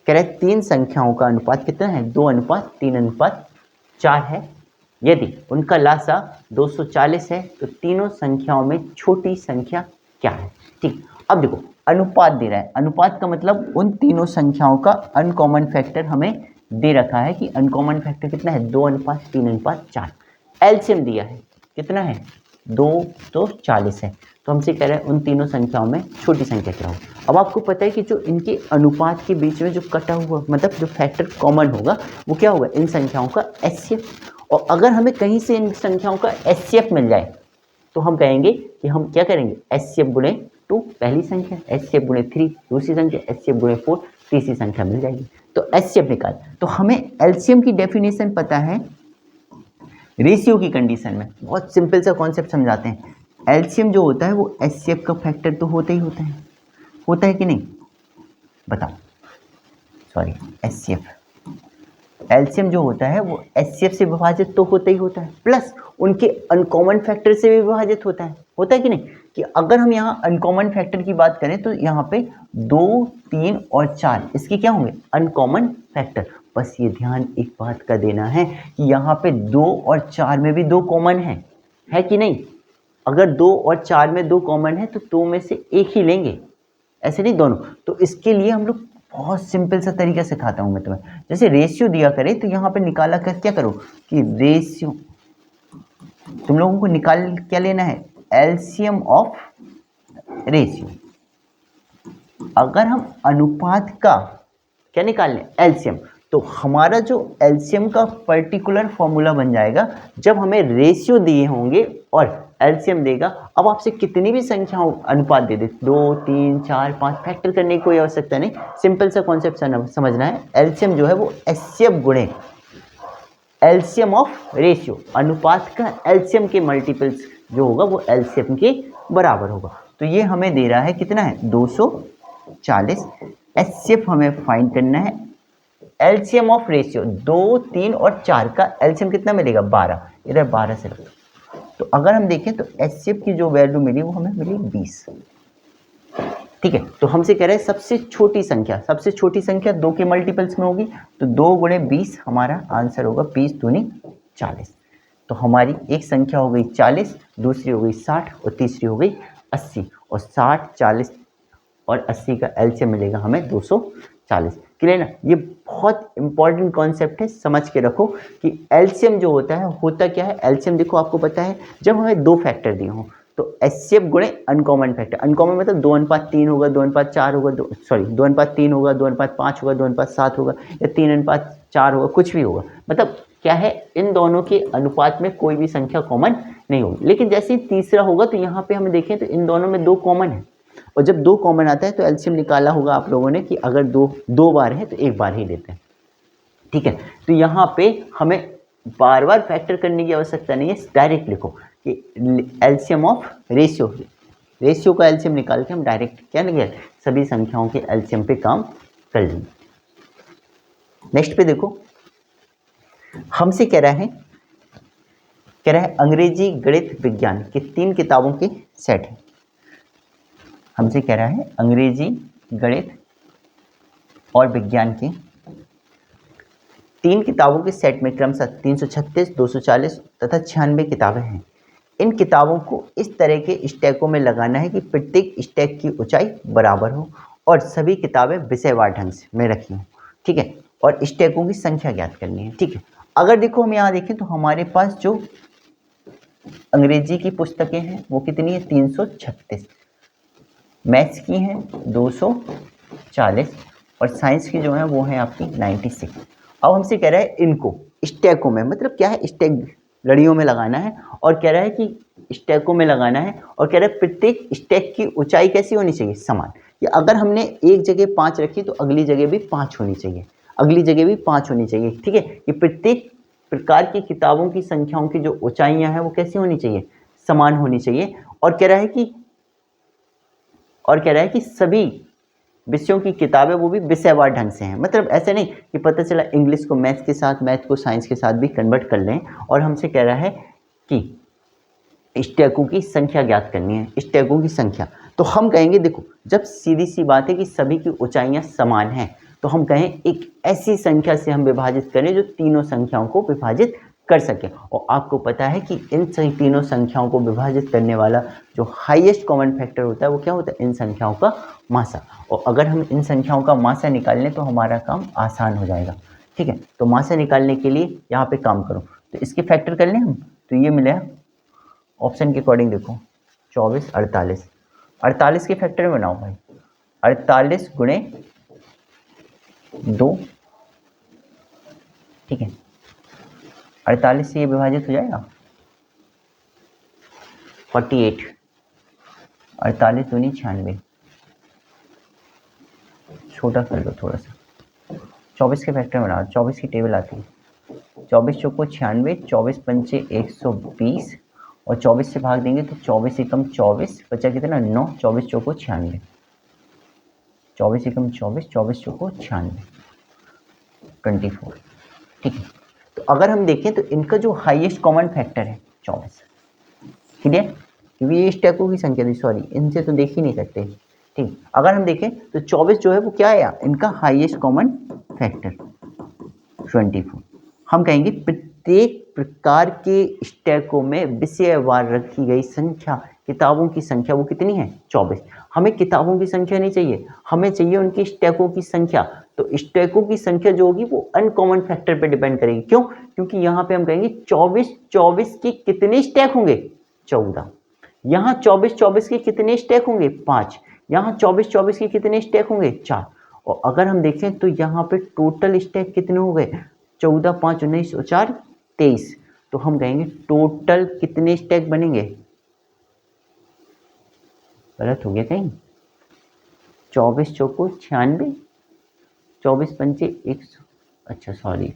कह रहा है तीन संख्याओं का अनुपात कितना है 2:3:4 है। यदि उनका लासा 240 है तो तीनों संख्याओं में छोटी संख्या क्या है। ठीक, अब देखो अनुपात दे रहा है, अनुपात का मतलब उन तीनों संख्याओं का अनकॉमन फैक्टर हमें दे रखा है कि अनकॉमन फैक्टर कितना है 2:3:4। एलसीएम दिया है कितना है 240 है, तो हमसे कह रहे हैं उन तीनों संख्याओं में छोटी संख्या क्या हो। अब आपको पता है कि जो इनके अनुपात के बीच में जो कटा हुआ मतलब जो फैक्टर कॉमन होगा वो क्या होगा इन संख्याओं का एचसीएफ। और अगर हमें कहीं से इन संख्याओं का एचसीएफ मिल जाए तो हम कहेंगे कि हम क्या करेंगे एचसीएफ गुणे 2 पहली संख्या, एचसीएफ गुणे 3 दूसरी संख्या, एचसीएफ गुणे 4 तीसरी संख्या मिल जाएगी। तो एचसीएफ निकाल, तो हमें एलसीएम की डेफिनेशन पता है रेशियो की कंडीशन में। बहुत सिंपल सा कॉन्सेप्ट समझाते हैं। एलसीएम जो होता है वो एचसीएफ का फैक्टर तो होता ही होता है कि नहीं, बताओ। सॉरी, एचसीएफ, एलसीएम जो होता है वो एचसीएफ से विभाजित तो होता ही होता है, प्लस उनके अनकॉमन फैक्टर से भी विभाजित होता है कि नहीं। कि अगर हम यहाँ अनकॉमन फैक्टर की बात करें तो यहाँ पे 2, 3 और 4 इसके क्या होंगे अनकॉमन फैक्टर। बस ये ध्यान एक बात का देना है कि यहाँ पे 2 और 4 में भी 2 कॉमन है कि नहीं। अगर 2 और 4 में 2 कॉमन है तो 2 में से एक ही लेंगे, ऐसे नहीं दोनों। तो इसके लिए हम लोग बहुत सिंपल सा तरीका सिखाता हूँ मैं तुम्हें। जैसे रेशियो दिया करे तो यहाँ पे निकाला कर क्या करो कि रेशियो, तुम लोगों को निकाल क्या लेना है एलसीएम ऑफ रेशियो। अगर हम अनुपात का क्या निकाल लें एलसीएम, तो हमारा जो एलसीएम का पर्टिकुलर फॉर्मूला बन जाएगा जब हमें रेशियो दिए होंगे और एलसीएम देगा। अब आपसे कितनी भी संख्याओं अनुपात दे दे 2, 3, 4, 5 फैक्टर करने की कोई आवश्यकता नहीं, सिंपल सा कॉन्सेप्ट समझना है। एलसीएम जो है वो एचसीएफ गुणे एलसीएम ऑफ रेशियो, अनुपात का एलसीएम के मल्टीपल्स जो होगा वो एलसीएम के बराबर होगा। तो ये हमें दे रहा है कितना है 240। एचसीएफ हमें फाइंड करना है एलसीएम ऑफ रेशियो 2, 3 और 4 का एलसीएम कितना मिलेगा 12, इधर 12 से रखो। तो अगर हम देखें तो एचसीएफ की जो वैल्यू मिली वो हमें मिली 20। ठीक है, तो हमसे कह रहे हैं सबसे छोटी संख्या 2 के मल्टीपल्स में होगी, तो 2 गुणे 20 हमारा आंसर होगा 20 दूनी 40। तो हमारी एक संख्या हो गई 40, दूसरी हो गई 60 और तीसरी हो गई 80, और 60, 40 और 80 का एलसीएम मिलेगा हमें 240। क्लियर ना। ये बहुत इंपॉर्टेंट कॉन्सेप्ट है, समझ के रखो कि एलसीएम जो होता है होता क्या है। एलसीएम देखो आपको पता है जब हमें 2 फैक्टर दिए हों तो एचसीएफ गुणे अनकॉमन फैक्टर, अनकॉमन मतलब 2:3 होगा, 2:4 होगा, 2:3 होगा, 2:5 होगा, 2:7 होगा या 3:4 होगा, कुछ भी होगा। मतलब क्या है इन दोनों के अनुपात में कोई भी संख्या कॉमन नहीं होगी। लेकिन जैसे ही तीसरा होगा तो यहाँ पे हम देखें तो इन दोनों में 2 कॉमन है। और जब 2 कॉमन आता है तो एलसीएम निकाला होगा आप लोगों ने कि अगर दो बार है तो एक बार ही लेते हैं, ठीक है। तो यहाँ पे हमें बार बार फैक्टर करने की आवश्यकता नहीं है, डायरेक्ट लिखो कि एलसीएम ऑफ रेशियो का एलसीएम निकाल के हम डायरेक्ट क्या लिखे, सभी संख्याओं के एलसीएम पे काम कर लेंगे। नेक्स्ट पे देखो, हमसे कह रहा है अंग्रेजी गणित विज्ञान के 3 किताबों के सेट है। हमसे कह रहा है अंग्रेजी गणित और विज्ञान के 3 किताबों के सेट में क्रमशः 336, 240 तथा 96 किताबें हैं। इन किताबों को इस तरह के स्टैकों में लगाना है कि प्रत्येक स्टैक की ऊंचाई बराबर हो और सभी किताबें विषयवार ढंग से में रखी हों, ठीक है। और स्टैकों की संख्या ज्ञात करनी है, ठीक है। अगर देखो हम यहाँ देखें तो हमारे पास जो अंग्रेजी की पुस्तकें हैं वो कितनी है, 336, मैथ्स की हैं 240 और साइंस की जो है वो है आपकी 96। अब हमसे कह रहा है इनको स्टैकों में, मतलब क्या है, स्टैक लड़ियों में लगाना है और कह रहा है कि स्टैकों में लगाना है और कह रहा है प्रत्येक स्टैक की ऊंचाई कैसी होनी चाहिए, समान। या अगर हमने एक जगह 5 रखी तो अगली जगह भी 5 होनी चाहिए, अगली जगह भी 5 होनी चाहिए, ठीक है। कि प्रत्येक प्रकार की किताबों की संख्याओं की जो ऊंचाइयां हैं वो कैसी होनी चाहिए, समान होनी चाहिए। और कह रहा है कि सभी विषयों की किताबें वो भी विषयवार ढंग से हैं, मतलब ऐसे नहीं कि पता चला इंग्लिश को मैथ्स के साथ, मैथ को साइंस के साथ भी कन्वर्ट कर लें। और हमसे कह रहा है कि स्टैकों की संख्या ज्ञात करनी है, स्टैकों की संख्या। तो हम कहेंगे देखो, जब सीधी सी बात है कि सभी की ऊंचाइयां समान हैं तो हम कहें एक ऐसी संख्या से हम विभाजित करें जो तीनों संख्याओं को विभाजित कर सके। और आपको पता है कि इन तीनों संख्याओं को विभाजित करने वाला जो हाईएस्ट कॉमन फैक्टर होता है वो क्या होता है, इन संख्याओं का मासा। और अगर हम इन संख्याओं का मासा निकाल लें तो हमारा काम आसान हो जाएगा, ठीक है। तो मासा निकालने के लिए यहाँ पे काम करो, तो इसके फैक्टर कर लें हम, तो ये मिला ऑप्शन के अकॉर्डिंग देखो 24, 48, 48 के फैक्टर में बनाओ भाई, 48 गुणे 2, ठीक है। 48 से ये विभाजित हो जाएगा 48, 48 दूनी 96, छोटा कर लो थोड़ा सा। 24 के फैक्टर बनाओ, 24 की टेबल आती है, 24 चौको 96, 24 पंचे 120 और 24 से भाग देंगे तो 24 एकम 24 बचा कितना 9, 24 चौको 96, 24 एकम 24, 24 चौको 96, 24, ठीक है। तो अगर हम देखें तो इनका जो हाईएस्ट कॉमन फैक्टर है 24, ठीक है, क्योंकि ये स्टैकों की संख्या थी, सॉरी इनसे तो देख ही नहीं सकते, ठीक। अगर हम देखें तो 24 जो है वो क्या है इनका हाईएस्ट कॉमन फैक्टर 24। हम कहेंगे प्रत्येक प्रकार के स्टैकों में विषयवार रखी गई संख्या, किताबों की संख्या वो कितनी है 24। हमें किताबों की संख्या नहीं चाहिए, हमें चाहिए उनकी स्टैकों की संख्या। तो स्टैकों की संख्या जो होगी वो अनकॉमन फैक्टर पे डिपेंड करेगी, क्यों, क्योंकि यहाँ पे हम कहेंगे 24 के कितने स्टैक होंगे 14, यहाँ 24 के कितने स्टैक होंगे 5, यहाँ 24 के कितने स्टैक होंगे 4। और अगर हम देखें तो यहाँ पे टोटल स्टैक कितने हो गए 14, 5, 19 और 4 23। तो हम कहेंगे टोटल कितने स्टैक बनेंगे, गलत हो गया कहीं, 24 चौको 96, 24 पंचे 100, अच्छा सॉरी,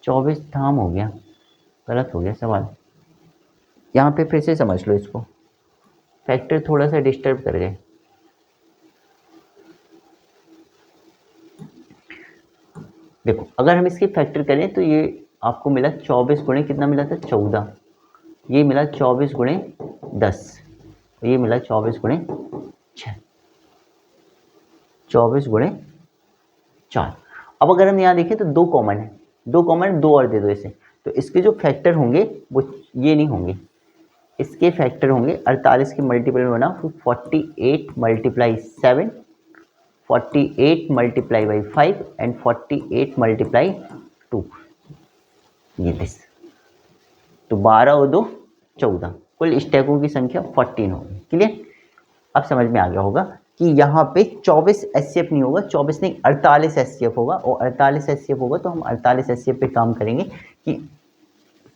चौबीस धाम हो गया, गलत हो गया सवाल। यहाँ पे फिर से समझ लो इसको, फैक्टर थोड़ा सा डिस्टर्ब कर गए। देखो अगर हम इसकी फैक्टर करें तो ये आपको मिला 24 गुणे कितना मिला था 14, ये मिला 24 गुणे 10, ये मिला 24 गुणे 6, 24 गुणे 4। अब अगर हम यहाँ देखें तो 2 कॉमन है, 2 कॉमन 2 और दे दो इसे, तो इसके जो फैक्टर होंगे वो ये नहीं होंगे, इसके फैक्टर होंगे 48 के मल्टीपल में बना 48 multiply 7, 48 multiply by 5 and 48 multiply 2, ये दिस। तो 12 और 2 14, कुल स्टैकों की संख्या 14 होगी। क्लियर, अब समझ में आ गया होगा कि यहाँ पे 24 एचसीएफ नहीं होगा, 24 नहीं 48 एचसीएफ होगा, और 48 एचसीएफ होगा तो हम 48 एचसीएफ पे काम करेंगे कि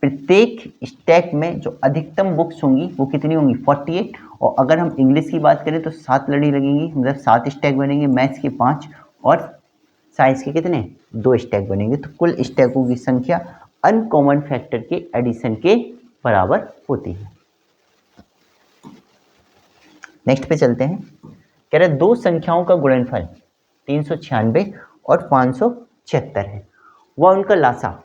प्रत्येक स्टैक में जो अधिकतम बुक्स होंगी वो कितनी होंगी 48, और अगर हम इंग्लिश की बात करें तो 7 लड़ी लगेंगी, मतलब 7 स्टैक बनेंगे, मैथ्स के 5 और साइंस के कितने 2 स्टैक बनेंगे। तो कुल स्टैकों की संख्या अनकॉमन फैक्टर के एडिशन के बराबर होती है। नेक्स्ट पे चलते हैं। कह रहे दो संख्याओं का गुणनफल 396 और 576 है, वह उनका लासा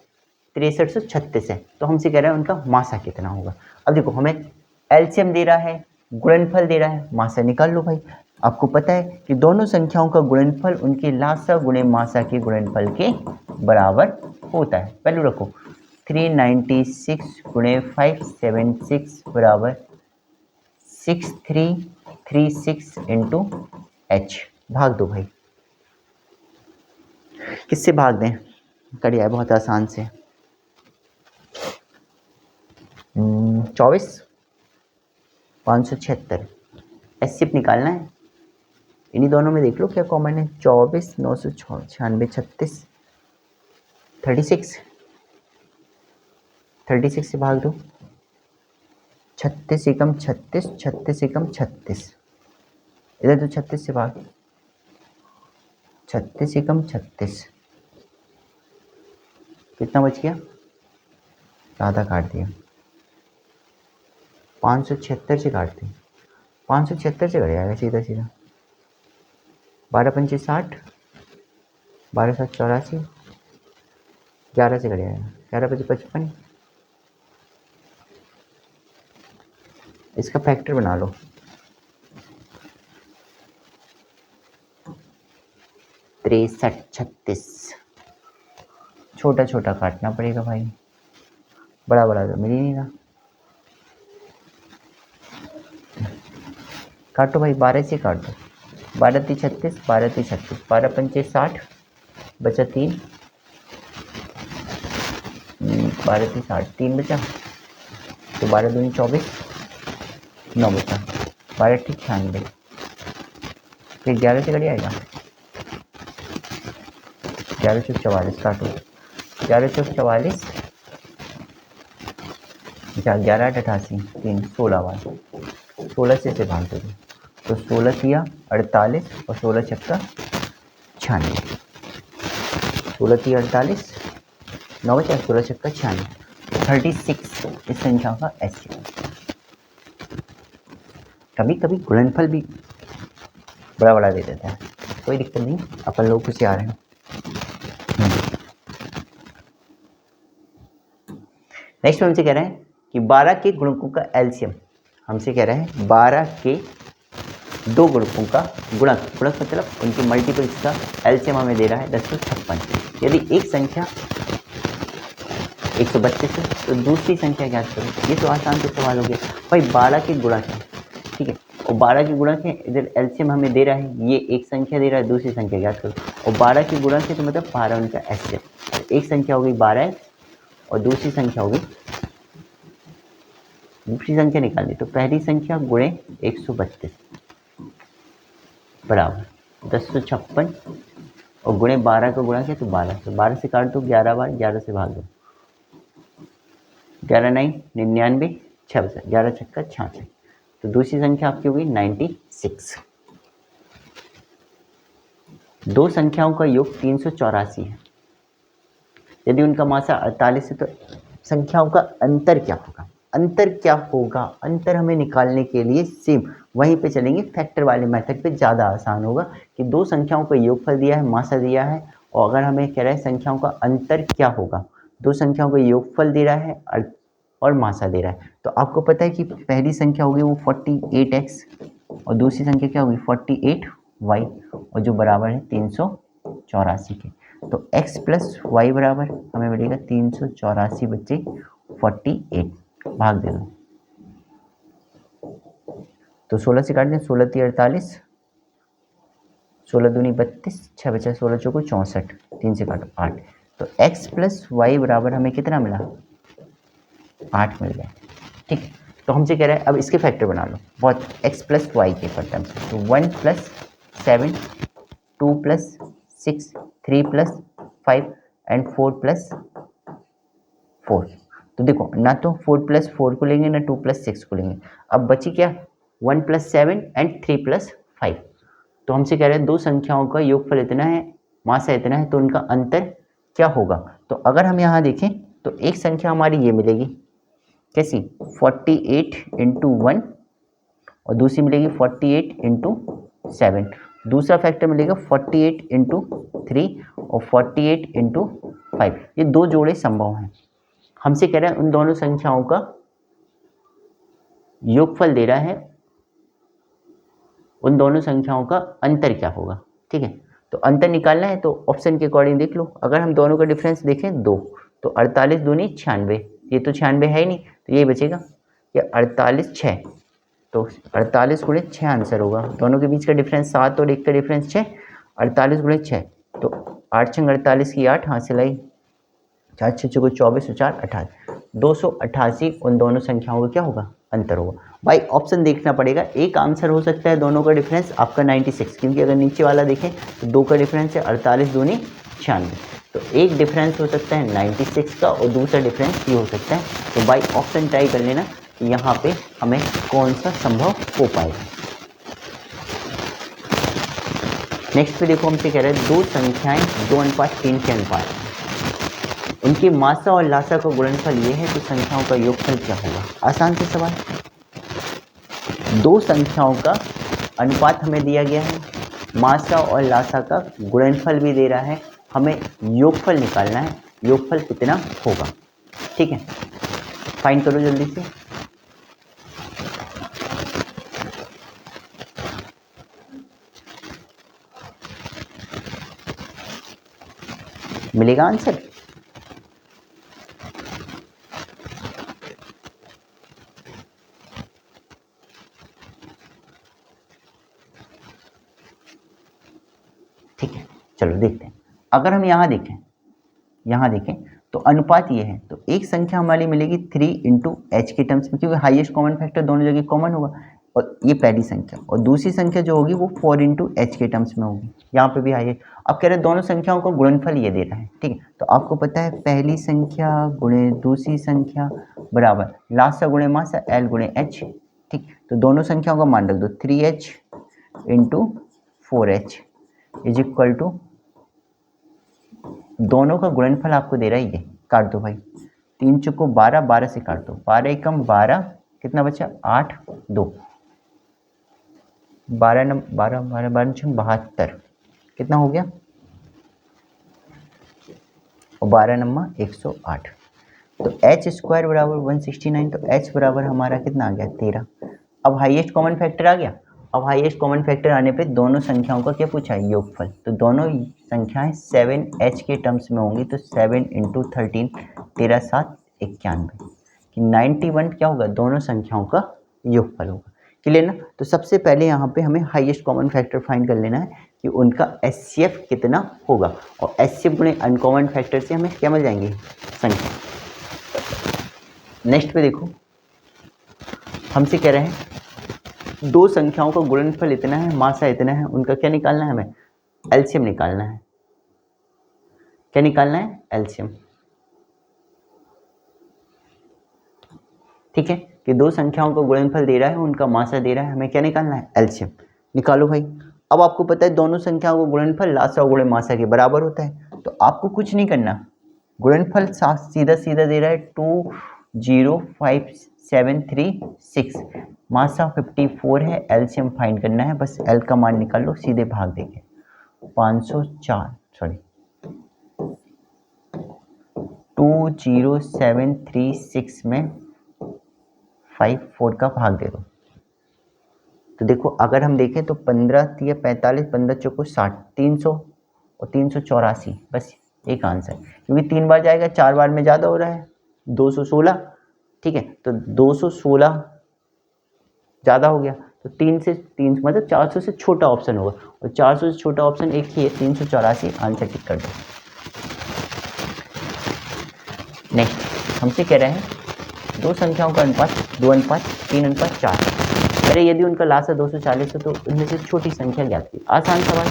6336 है, तो हमसे कह रहा है उनका मासा कितना होगा। अब देखो हमें एलसीएम दे रहा है, गुणनफल दे रहा है, मासा निकाल लो भाई। आपको पता है कि दोनों संख्याओं का गुणनफल उनके लासा गुणे मासा के गुणनफल के बराबर होता है। वैल्यू रखो 396 गुणे 576 बराबर 6336 इंटू एच। भाग दो भाई, किससे भाग दें, करिए बहुत आसान से। 24 576 एचसीएफ निकालना है, इन्हीं दोनों में देख लो क्या कॉमन है। 24 996 36 36 से भाग दो, 36 एकम 36, 36 एकम 36, इधर तो 36 से भाग, 36 एकम 36, कितना बच गया, आधा काट दिया, 576 से काट दिया, 576 से कट जाएगा सीधा सीधा, 12 पंचे 60, 12 7 84, 11 से कट जाएगा, 11 5 55, इसका फैक्टर बना लो, 63 36, छोटा छोटा काटना पड़ेगा भाई, बड़ा बड़ा तो मिल ही नहीं रहा। काटो भाई, 12 से काट दो, 12 3 36, 12 3 36, 12 पंचे 60, बचा 3, 12 3 60, 3 बचा, तो 12 दूनी 24, 9 बचा, 12 ठीक 96, फिर 11 से कट जाएगा, 11 चौक 44, काटो, 11 चौक 44, 11 8 88, 3 16 बार, 16 से भाग दो, तो 16 किया 48 और 16 छक्का 96, 16 किया 48, 9 बचा, 16 छक्का 96, 36 इस संख्या का एचसीएफ। कभी कभी गुणनफल भी बड़ा बड़ा दे देता है, कोई दिक्कत नहीं, अपन लोग कुछ आ रहे हैं। नेक्स्ट हमसे कह रहे हैं कि 12 के गुणकों का एलसीएम, हमसे कह रहे हैं 12 के दो गुणकों का गुणक मतलब उनके मल्टीपल्स का एलसीएम हमें दे रहा है 1056। यदि एक संख्या 132 है तो दूसरी संख्या ज्ञात करो। ये तो आसान से सवाल हो गया भाई, 12 के गुणक है, ठीक है, और 12 के गुणक है, इधर एलसीएम हमें दे रहा है, ये एक संख्या दे रहा है, दूसरी संख्या ज्ञात करो, और 12 के गुणक है तो मतलब 12 उनका एचसीएफ। एक संख्या हो गई 12 और दूसरी संख्या होगी, दूसरी संख्या निकालनी तो पहली संख्या गुणे 132 बराबर 1056, और गुणे 12 का गुणा किया तो 12, तो 12 से काट दो 11 बार, 11 से भाग दो, 11 9 99, 6 बचा, 11 छक्का 66, तो दूसरी संख्या आपकी होगी 96। दो संख्याओं का योग 384 है, यदि उनका मासा 48 है तो संख्याओं का अंतर क्या होगा। अंतर क्या होगा, अंतर हमें निकालने के लिए सेम वहीं पे चलेंगे, फैक्टर वाले मेथड पे ज़्यादा आसान होगा कि दो संख्याओं का योगफल दिया है, मासा दिया है, और अगर हमें कह रहा है संख्याओं का अंतर क्या होगा, दो संख्याओं का योगफल दे रहा है और मासा दे रहा है, तो आपको पता है कि पहली संख्या होगी वो 48x और दूसरी संख्या क्या होगी 48y, और जो बराबर है 384 के, तो x प्लस वाई बराबर हमें मिलेगा 384 बच्चे 48, भाग दे दो, तो 16 से काट दें, 16 3 48, 16 दूनी 32, 6 बचा, 16 चौको 64, 3 से काटो 8, तो x प्लस वाई बराबर हमें कितना मिला 8 मिल गया। ठीक, तो हमसे कह रहा है अब इसके फैक्टर बना लो, बहुत x प्लस वाई के पर टर्म, तो 1 plus 7, 2 plus 6, 3 plus 5 and 4 plus 4। तो देखो ना तो 4 प्लस 4 को लेंगे ना 2 प्लस 6 को लेंगे, अब बची क्या 1 प्लस 7 एंड 3 प्लस 5। तो हमसे कह रहे हैं दो संख्याओं का योगफल इतना है, मासा इतना है, तो उनका अंतर क्या होगा। तो अगर हम यहाँ देखें तो एक संख्या हमारी ये मिलेगी, कैसी 48 इंटू 1, और दूसरी मिलेगी 48 इंटू 7। दूसरा फैक्टर मिलेगा 48 इंटू 3 और 48 इंटू 5। ये दो जोड़े संभव हैं। हमसे कह रहा है उन दोनों संख्याओं का योगफल दे रहा है, उन दोनों संख्याओं का अंतर क्या होगा। ठीक है, तो अंतर निकालना है तो ऑप्शन के अकॉर्डिंग देख लो। अगर हम दोनों का डिफरेंस देखें 2, तो 48 दूनी 96, ये तो 96 है ही नहीं, तो ये बचेगा ये 48 6, तो 48 गुणे 6 आंसर होगा। दोनों के बीच का डिफरेंस 7 और 1 का डिफरेंस 6, 48 गुणे 6, तो 8 छंग 48 की 8 हासिल आई, 4 6 को 24 और 4 28, 288 उन दोनों संख्याओं का क्या होगा, अंतर होगा। भाई ऑप्शन देखना पड़ेगा, एक आंसर हो सकता है दोनों का डिफरेंस आपका 96, क्योंकि अगर नीचे वाला देखें तो 2 का डिफरेंस है 48 दूनी 96, तो एक डिफरेंस हो सकता है 96 का और दूसरा डिफरेंस ये हो सकता है। तो भाई ऑप्शन ट्राई कर लेना कि यहाँ पे हमें कौन सा संभव हो पाएगा। नेक्स्ट पे देखो हमसे कह रहे हैं दो संख्याएं 2:3 के अनुपात, उनकी मासा और लासा का गुणनफल ये है तो संख्याओं का योगफल क्या होगा। आसान से सवाल, दो संख्याओं का अनुपात हमें दिया गया है, मासा और लासा का गुणनफल भी दे रहा है, हमें योगफल निकालना है, योगफल कितना होगा। ठीक है, फाइंड करो जल्दी से। मिलेगा आंसर, ठीक है चलो देखते हैं। अगर हम यहाँ देखें तो अनुपात ये है, तो एक संख्या हमारी मिलेगी 3 इंटू एच के टर्म्स में, क्योंकि हाईएस्ट कॉमन फैक्टर दोनों जगह कॉमन होगा, और ये पहली संख्या, और दूसरी संख्या जो होगी वो 4 इंटू एच के टर्म्स में होगी, यहाँ पे भी हाईएस्ट। अब कह रहे हैं दोनों संख्याओं का गुणनफल ये दे रहा है। ठीक है, तो आपको पता है पहली संख्या गुणे दूसरी संख्या बराबर लासा गुणे मासा एल गुणे एच। ठीक, तो दोनों संख्याओं का मान रख दो, 3h into 4h is equal to, दोनों का गुणनफल आपको दे रहा है ये, काट दो भाई, 3 चौको 12, 12 से काट दो, 12 एकम 12, कितना बचा 8, 2, 12 12 12 72, कितना हो गया, और 12 नंबर 108, तो एच स्क्वायर बराबर 169, तो एच बराबर हमारा कितना आ गया 13। अब हाईएस्ट कॉमन फैक्टर आ गया, अब हाईएस्ट कॉमन फैक्टर आने पे दोनों संख्याओं का क्या पूछा है, योगफल, तो दोनों संख्याएं 7h के टर्म्स में होंगी, तो 7 इंटू 13, 13 7 91, कि 91 क्या होगा, दोनों संख्याओं का योगफल होगा। क्लियर ना। तो सबसे पहले यहाँ पे हमें हाईएस्ट कॉमन फैक्टर फाइंड कर लेना है कि उनका HCF कितना होगा, और HCF गुणे अनकॉमन फैक्टर से हमें क्या मिल जाएंगे, संख्या। नेक्स्ट पे देखो हमसे कह रहे हैं दो संख्याओं का गुणनफल इतना है, मासा इतना है, उनका क्या निकालना है, हमें एलसीएम निकालना है। क्या निकालना है, एलसीएम। ठीक है, कि दो संख्याओं का गुणनफल दे रहा है, उनका मासा दे रहा है, हमें क्या निकालना है, एलसीएम। निकालो भाई। अब आपको पता है दोनों संख्याओं का गुणनफल लासा गुणे मासा के बराबर होता है, तो आपको कुछ नहीं करना, गुणनफल सीधा सीधा दे रहा है 205,736, मासा 54 है, एलसीएम फाइंड करना है, बस एल का मान निकाल लो, सीधे भाग देंगे 20736 में 54 का भाग दे दो। तो देखो अगर हम देखें तो 15 या 45, 15 चौको 60, 300 और 384, बस एक आंसर, क्योंकि 3 बार जाएगा, 4 बार में ज़्यादा हो रहा है, 216। ठीक है, तो 216 ज़्यादा हो गया, तो 3 से 3 मतलब 400 से छोटा ऑप्शन होगा, और 400 से छोटा ऑप्शन एक ही है, 384, आंसर टिक कर दो। नेक्स्ट हमसे कह रहे हैं दो संख्याओं का अनुपात 2:3:4। अरे यदि उनका लासा 240 है तो इनमें से छोटी संख्या ज्ञात की। आसान सवाल।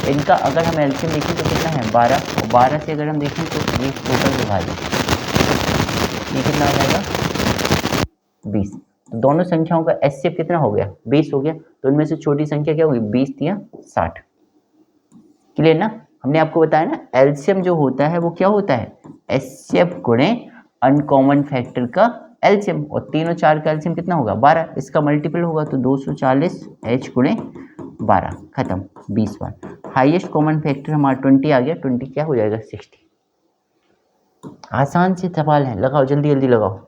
इनका अगर हम एलसीएम देखें तो कितना है 12, और 12 से अगर हम देखें तो ये टोटल विभाजित, ये कितना आ जाएगा 20। तो दोनों संख्याओं का एचसीएफ कितना हो गया 20 हो गया। तो इनमें से छोटी संख्या क्या होगी 20 या 60। क्लियर ना। हमने आपको बताया ना एलसीएम जो होता है वो क्या होता है एचसीएफ गुणे अनकॉमन फैक्टर का एलसीएम, और 3 और 4 का एलसीएम कितना होगा 12, इसका मल्टीपल होगा तो 240 एच गुणे 12, खत्म 20 बार। हाईएस्ट कॉमन फैक्टर हमारा 20 आ गया, 20 क्या हो जाएगा 60। आसान से सवाल है, लगाओ जल्दी जल्दी लगाओ।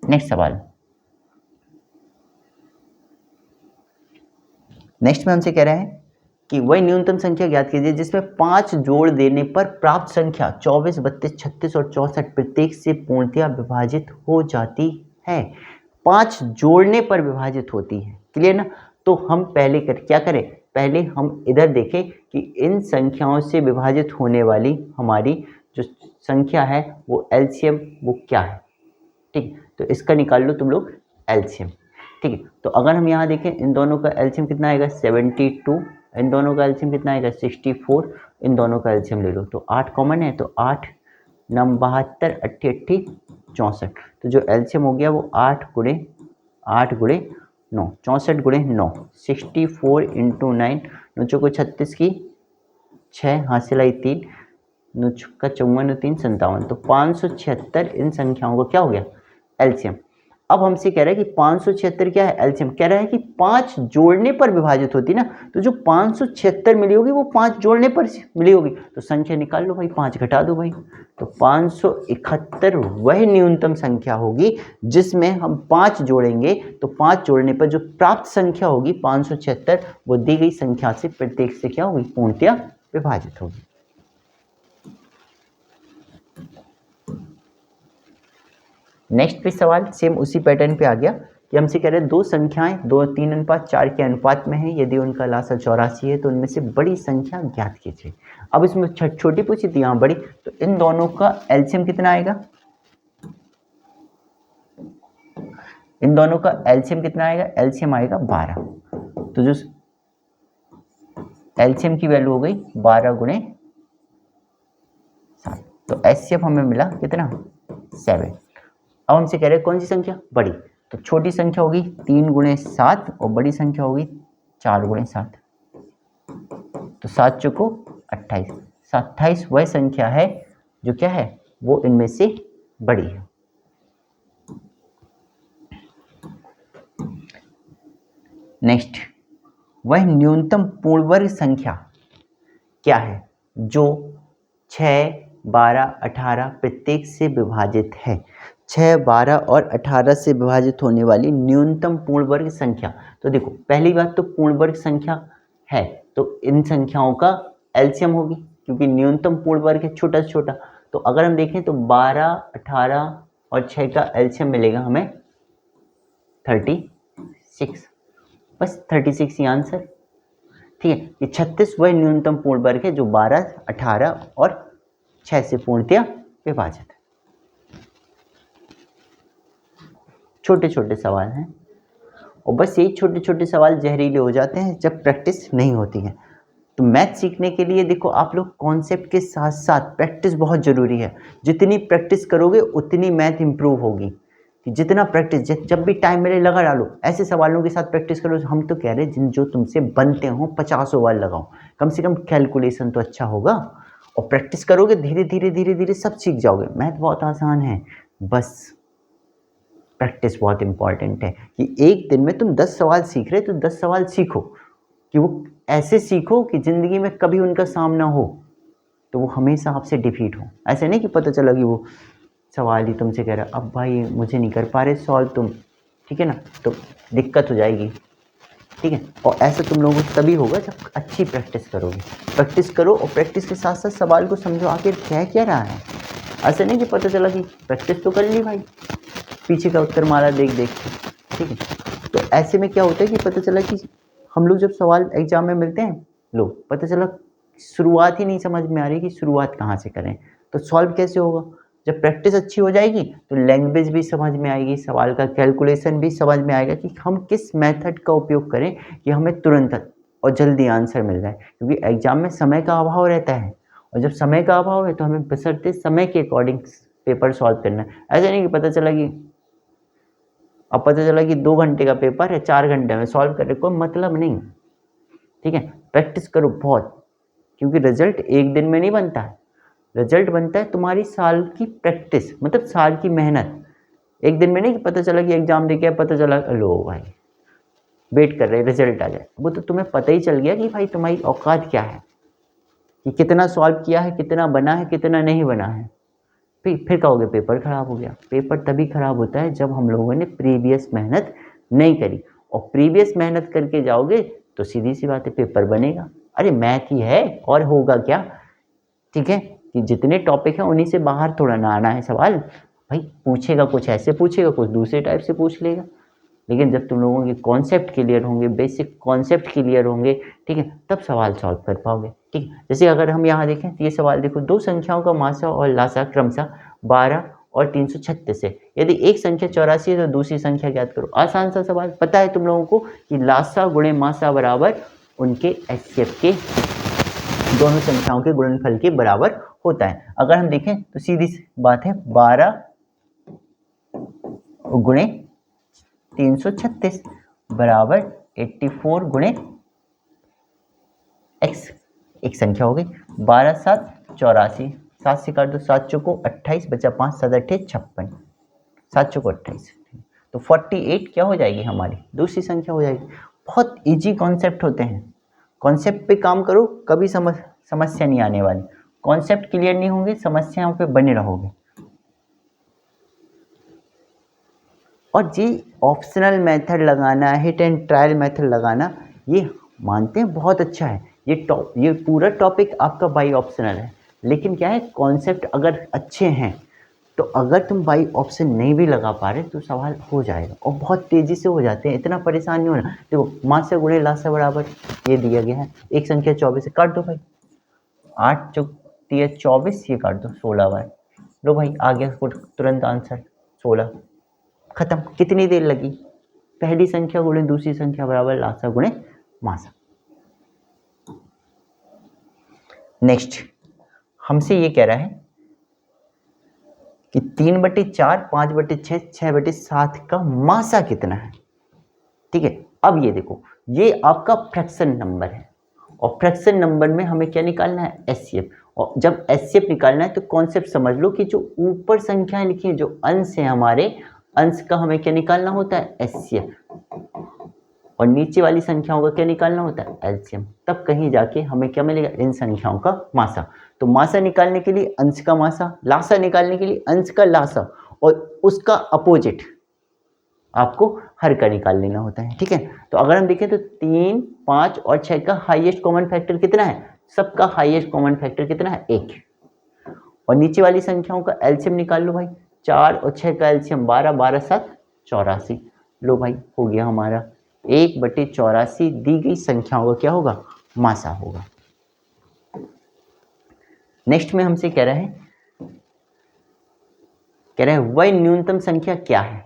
नेक्स्ट सवाल। नेक्स्ट में हमसे कह रहा है कि वही न्यूनतम संख्या ज्ञात कीजिए जिसमें 5 जोड़ देने पर प्राप्त संख्या 24, 32, 36 और 64 प्रत्येक से पूर्णतया विभाजित हो जाती है। 5 जोड़ने पर विभाजित होती है। क्लियर ना। तो हम पहले क्या करें, पहले हम इधर देखें कि इन संख्याओं से विभाजित होने वाली हमारी जो संख्या है वो एलसीएम वो क्या है। ठीक, तो इसका निकाल लो तुम लोग एलसीएम। ठीक है, तो अगर हम यहाँ देखें इन दोनों का एलसीएम कितना आएगा 72, इन दोनों का एलसीएम कितना आएगा 64, इन दोनों का एलसीएम ले लो तो 8 कॉमन है, तो 8 9 72 8 8 64। तो जो एलसीएम हो गया वो 8 गुणे 9 64 गुणे 9 64 इंटू 9, 9 चौको 36 की 6 हासिल आई 3, 9 छक्का 54 3 57, तो 576 इन संख्याओं का क्या हो गया एलसीएम। अब हमसे कह रहा है कि 576 क्या है एलसीएम, कह रहा है कि 5 जोड़ने पर विभाजित होती ना, तो जो 576 मिली होगी वो 5 जोड़ने पर मिली होगी, तो संख्या निकाल लो भाई, 5 घटा दो भाई, तो 571 वह न्यूनतम संख्या होगी जिसमें हम 5 जोड़ेंगे, तो 5 जोड़ने पर जो प्राप्त संख्या होगी 576 वो दी गई संख्या से प्रत्येक से क्या होगी पूर्णतया विभाजित होगी। नेक्स्ट भी सवाल सेम उसी पैटर्न पे आ गया कि हमसे कह रहे हैं दो संख्याएं 2:3:4 के अनुपात में है, यदि उनका लासा 84 है तो उनमें से बड़ी संख्या ज्ञात कीजिए। अब इसमें छोटी पूछी थी यहाँ बड़ी, तो इन दोनों का एलसीएम कितना आएगा, इन दोनों का एलसीएम कितना आएगा, एलसीएम आएगा 12। तो जो एलसीएम की वैल्यू हो गई 12 गुणे 7, तो एचसीएफ हमें मिला कितना 7। अब हमसे कह रहे हैं कौन सी संख्या बड़ी, तो छोटी संख्या होगी 3 गुणे 7 और बड़ी संख्या होगी 4 गुणे 7, तो 7 चौको 28, 28 वह संख्या है जो क्या है वो इनमें से बड़ी है। नेक्स्ट, वह न्यूनतम पूर्ण वर्ग संख्या क्या है जो 6, 12, 18 प्रत्येक से विभाजित है। 6, 12 और 18 से विभाजित होने वाली न्यूनतम पूर्ण वर्ग संख्या। तो देखो पहली बात तो पूर्ण वर्ग संख्या है तो इन संख्याओं का एलसीएम होगी, क्योंकि न्यूनतम पूर्ण वर्ग है छोटा से छोटा। तो अगर हम देखें तो 12, 18 और 6 का एलसीएम मिलेगा हमें 36, बस 36 ही आंसर। ठीक है, ये 36 वह न्यूनतम पूर्ण वर्ग है जो 12, 18 और 6 से पूर्णतया विभाजित है। छोटे छोटे सवाल हैं और बस यही छोटे छोटे सवाल जहरीले हो जाते हैं जब प्रैक्टिस नहीं होती है। तो मैथ सीखने के लिए देखो आप लोग कॉन्सेप्ट के साथ साथ प्रैक्टिस बहुत ज़रूरी है। जितनी प्रैक्टिस करोगे उतनी मैथ इंप्रूव होगी। कि जितना प्रैक्टिस जब भी टाइम मिले लगा डालो, ऐसे सवालों के साथ प्रैक्टिस करो। हम तो कह रहे हैं जिन जो तुमसे बनते हो 50 बार लगाओ, कम से कम कैलकुलेशन तो अच्छा होगा। और प्रैक्टिस करोगे धीरे धीरे धीरे धीरे सब सीख जाओगे। मैथ बहुत आसान है, बस प्रैक्टिस बहुत इंपॉर्टेंट है। कि एक दिन में तुम 10 सवाल सीख रहे तो 10 सवाल सीखो, कि वो ऐसे सीखो कि ज़िंदगी में कभी उनका सामना हो तो वो हमेशा आपसे डिफीट हो। ऐसे नहीं कि पता चला कि वो सवाल ही तुमसे कह रहा है अब भाई मुझे नहीं कर पा रहे सॉल्व तुम, ठीक है ना, तो दिक्कत हो जाएगी। ठीक है, और ऐसा तुम लोगों को तभी होगा जब अच्छी प्रैक्टिस करोगे। प्रैक्टिस करो और प्रैक्टिस के साथ साथ सवाल को समझो आखिर कह क्या रहा है। ऐसा नहीं कि पता चला कि प्रैक्टिस तो कर ली भाई, पीछे का उत्तर मारा देख देख के। ठीक है, तो ऐसे में क्या होता है कि पता चला कि हम लोग जब सवाल एग्जाम में मिलते हैं, लो पता चला शुरुआत ही नहीं समझ में आ रही कि शुरुआत कहाँ से करें, तो सॉल्व कैसे होगा। जब प्रैक्टिस अच्छी हो जाएगी तो लैंग्वेज भी समझ में आएगी, सवाल का कैलकुलेशन भी समझ में आएगा कि हम किस मेथड का उपयोग करें कि हमें तुरंत और जल्दी आंसर मिल जाए, क्योंकि एग्जाम में समय का अभाव रहता है और जब समय का अभाव है तो हमें बशर्ते समय के अकॉर्डिंग पेपर सॉल्व करना है। ऐसा नहीं कि पता चला कि 2 घंटे का पेपर है 4 घंटे में सॉल्व कर रहे, कोई मतलब नहीं। ठीक है, प्रैक्टिस करो बहुत, क्योंकि रिजल्ट एक दिन में नहीं बनता है, रिजल्ट बनता है तुम्हारी साल की प्रैक्टिस, मतलब साल की मेहनत। एक दिन में नहीं कि पता चला कि एग्जाम दे के पता चला लो भाई वेट कर रहे रिजल्ट आ जाए, वो तो तुम्हें पता ही चल गया कि भाई तुम्हारी औकात क्या है, कि कितना सॉल्व किया है, कितना बना है, कितना नहीं बना है। फिर कहोगे पेपर खराब हो गया। पेपर तभी खराब होता है जब हम लोगों ने प्रीवियस मेहनत नहीं करी, और प्रीवियस मेहनत करके जाओगे तो सीधी सी बात है पेपर बनेगा। अरे मैथ ही है और होगा क्या। ठीक है, कि जितने टॉपिक हैं उन्हीं से बाहर थोड़ा ना आना है सवाल। भाई पूछेगा कुछ ऐसे पूछेगा, कुछ दूसरे टाइप से पूछ लेगा, लेकिन जब तुम लोगों के कॉन्सेप्ट क्लियर होंगे, बेसिक कॉन्सेप्ट क्लियर होंगे, ठीक है, तब सवाल सॉल्व कर पाओगे। ठीक है, जैसे अगर हम यहाँ देखें तो ये सवाल देखो, दो संख्याओं का मासा और लासा क्रमशः 12 और 336 है। यदि एक संख्या 84 है तो दूसरी संख्या ज्ञात करो। आसान सा सवाल, पता है तुम लोगों को कि लासा गुणे मासा बराबर उनके एचसीएफ के दोनों संख्याओं के गुणनफल के बराबर होता है। अगर हम देखें तो सीधी सी बात है, 12 गुणे 336 बराबर 84 गुणे x, एक संख्या हो गई। 12 7 84, 7 से काट दो, 7 चौको 28, बचा 5, 7 8 56, 7 चौको 28, तो 48 क्या हो जाएगी हमारी दूसरी संख्या हो जाएगी। बहुत इजी कॉन्सेप्ट होते हैं, कॉन्सेप्ट पे काम करो, कभी समस्या नहीं आने वाली। कॉन्सेप्ट क्लियर नहीं होंगे, समस्याओं पे बने रहोगे। और जी ऑप्शनल मेथड लगाना, हिट एंड ट्रायल मेथड लगाना, ये मानते हैं बहुत अच्छा है, ये पूरा टॉपिक आपका बाई ऑप्शनल है, लेकिन क्या है कॉन्सेप्ट अगर अच्छे हैं तो अगर तुम बाई ऑप्शन नहीं भी लगा पा रहे तो सवाल हो जाएगा, और बहुत तेज़ी से हो जाते हैं, इतना परेशान नहीं होना। देखो मास से गुणे लास से बराबर ये दिया गया है, एक संख्या 24 से काट दो भाई, 8 चौक 24, ये काट दो 16 बार, लो भाई आ गया तुरंत आंसर 16, खत्म। कितनी देर लगी, पहली संख्या गुणे दूसरी संख्या बराबर लासा गुणे मासा। नेक्स्ट हमसे ये कह रहा है कि 3/4, 5/6, 6/7 का मासा कितना है। ठीक है, अब ये देखो, ये आपका फ्रैक्शन नंबर है, और फ्रैक्शन नंबर में हमें क्या निकालना है, एचसीएफ। और जब एचसीएफ निकालना है तो कॉन्सेप्ट समझ लो कि जो ऊपर संख्याएं लिखी है, जो अंश है हमारे, अंश का हमें क्या निकालना होता है, एचसीएफ, और नीचे वाली संख्याओं का क्या निकालना होता है, एलसीएम। तब कहीं जाके हमें क्या मिलेगा, इन संख्याओं का मासा। तो मासा निकालने के लिए अंश का मासा, लासा निकालने के लिए अंश का लासा, और उसका अपोजिट आपको हर का निकाल लेना होता है। ठीक है, तो अगर हम देखें तो 3, 5 और 6 का हाईएस्ट कॉमन फैक्टर कितना है, सबका हाईएस्ट कॉमन फैक्टर कितना है, 1। और नीचे वाली संख्याओं का एलसीएम निकाल लो भाई, 4 और 6 का एलसीएम 12, 12 7 84, लो भाई हो गया हमारा 1/84 दी गई संख्याओं का क्या होगा, मासा होगा। नेक्स्ट में हमसे कह रहे हैं वह न्यूनतम संख्या क्या है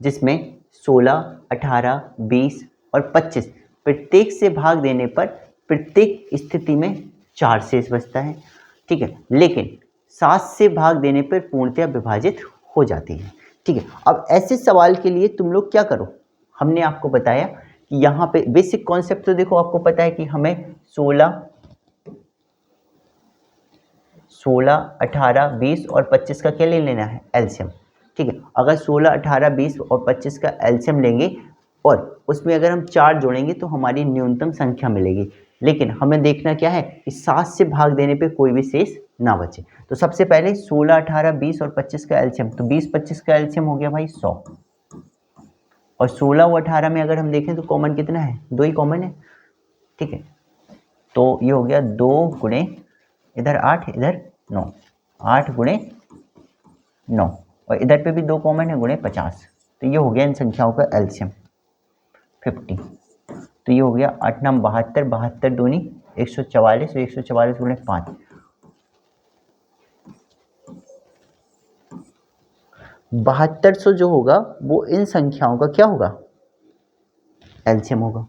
जिसमें 16, 18, 20 और 25 प्रत्येक से भाग देने पर प्रत्येक स्थिति में 4 शेष बचता है। ठीक है, लेकिन 7 से भाग देने पर पूर्णतया विभाजित हो जाती है। ठीक है, अब ऐसे सवाल के लिए तुम लोग क्या करो, हमने आपको बताया कि यहाँ पे बेसिक कॉन्सेप्ट तो देखो, आपको पता है कि हमें 16, 18, 20 और 25 का क्या ले लेना है, एलसीएम। ठीक है, अगर 16, 18, 20 और 25 का एलसीएम लेंगे और उसमें अगर हम 4 जोड़ेंगे तो हमारी न्यूनतम संख्या मिलेगी, लेकिन हमें देखना क्या है कि 7 से भाग देने पे कोई भी शेष ना बचे। तो सबसे पहले 16, 18, 20 और 25 का एलसीएम, तो 20, 25 का एलसीएम हो गया भाई 100, और 16 और 18 में अगर हम देखें तो कॉमन कितना है, 2 ही कॉमन है। ठीक है, तो ये हो गया 2 गुणे इधर 8, इधर 9, 8 गुणे 9, और इधर पे भी 2 कॉमन है, गुणे 50, तो ये हो गया इन संख्याओं का एलसीएम 50। तो ये हो गया 8 9 72, 72 दूनी 144, 144 गुणे 5, 7200 जो होगा वो इन संख्याओं का क्या होगा, एलसीएम होगा।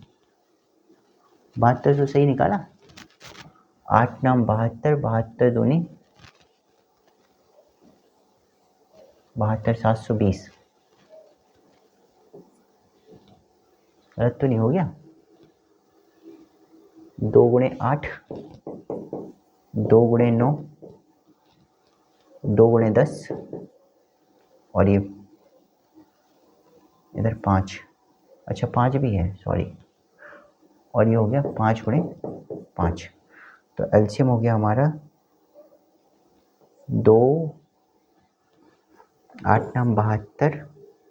7200 सही निकाला, 8 नाम 72, 72 दूनी 72, 720, गलत तो नहीं हो गया। 2 गुणे 8, 2 गुणे 9, 2 गुणे 10 और ये इधर 5, अच्छा 5 भी है, सॉरी, और ये हो गया 5 गुणे 5। तो एलसीएम हो गया हमारा 2, 8 नाम 72,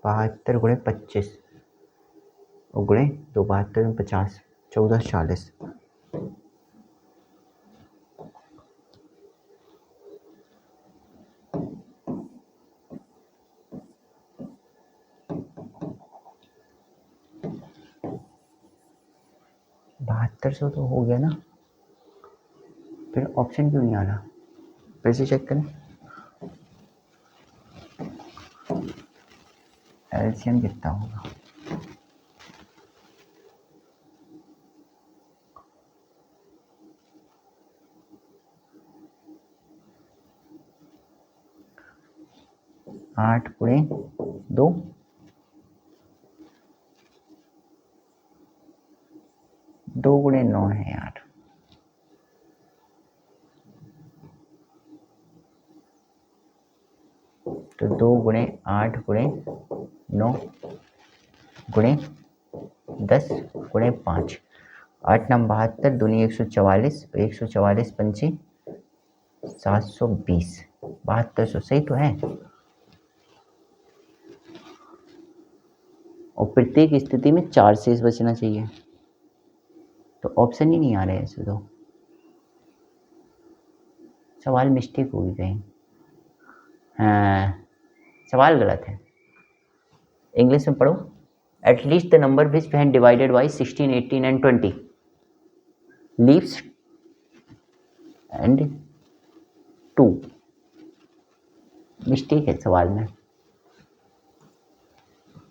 72 गुणे 25 और गुणे 2, 72 में 50, 1440। बहत्तर सौ तो हो गया ना, फिर ऑप्शन क्यों नहीं आ रहा, फिर से चेक करें। एलसीएम कितना होगा, आठ गुणे 2, 2 गुणे 9 है यार, तो 2 गुणे 8 गुणे 9 गुणे 10 गुणे 5, 8 नाम 72 दूनी 144, 144 पंची 720, 7200 सही तो है। और प्रत्येक स्थिति में 4 शेष बचना चाहिए, तो ऑप्शन ही नहीं आ रहे ऐसे तो, सवाल मिस्टेक हो गई कहीं, हाँ सवाल गलत है। इंग्लिश में पढ़ो, at least the number which we had divided by 16, 18 and 20 leaves and 2, mistake है सवाल में,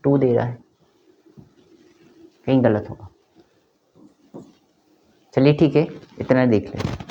2 दे रहा है, कहीं गलत होगा। चलिए ठीक है, इतना देख लें।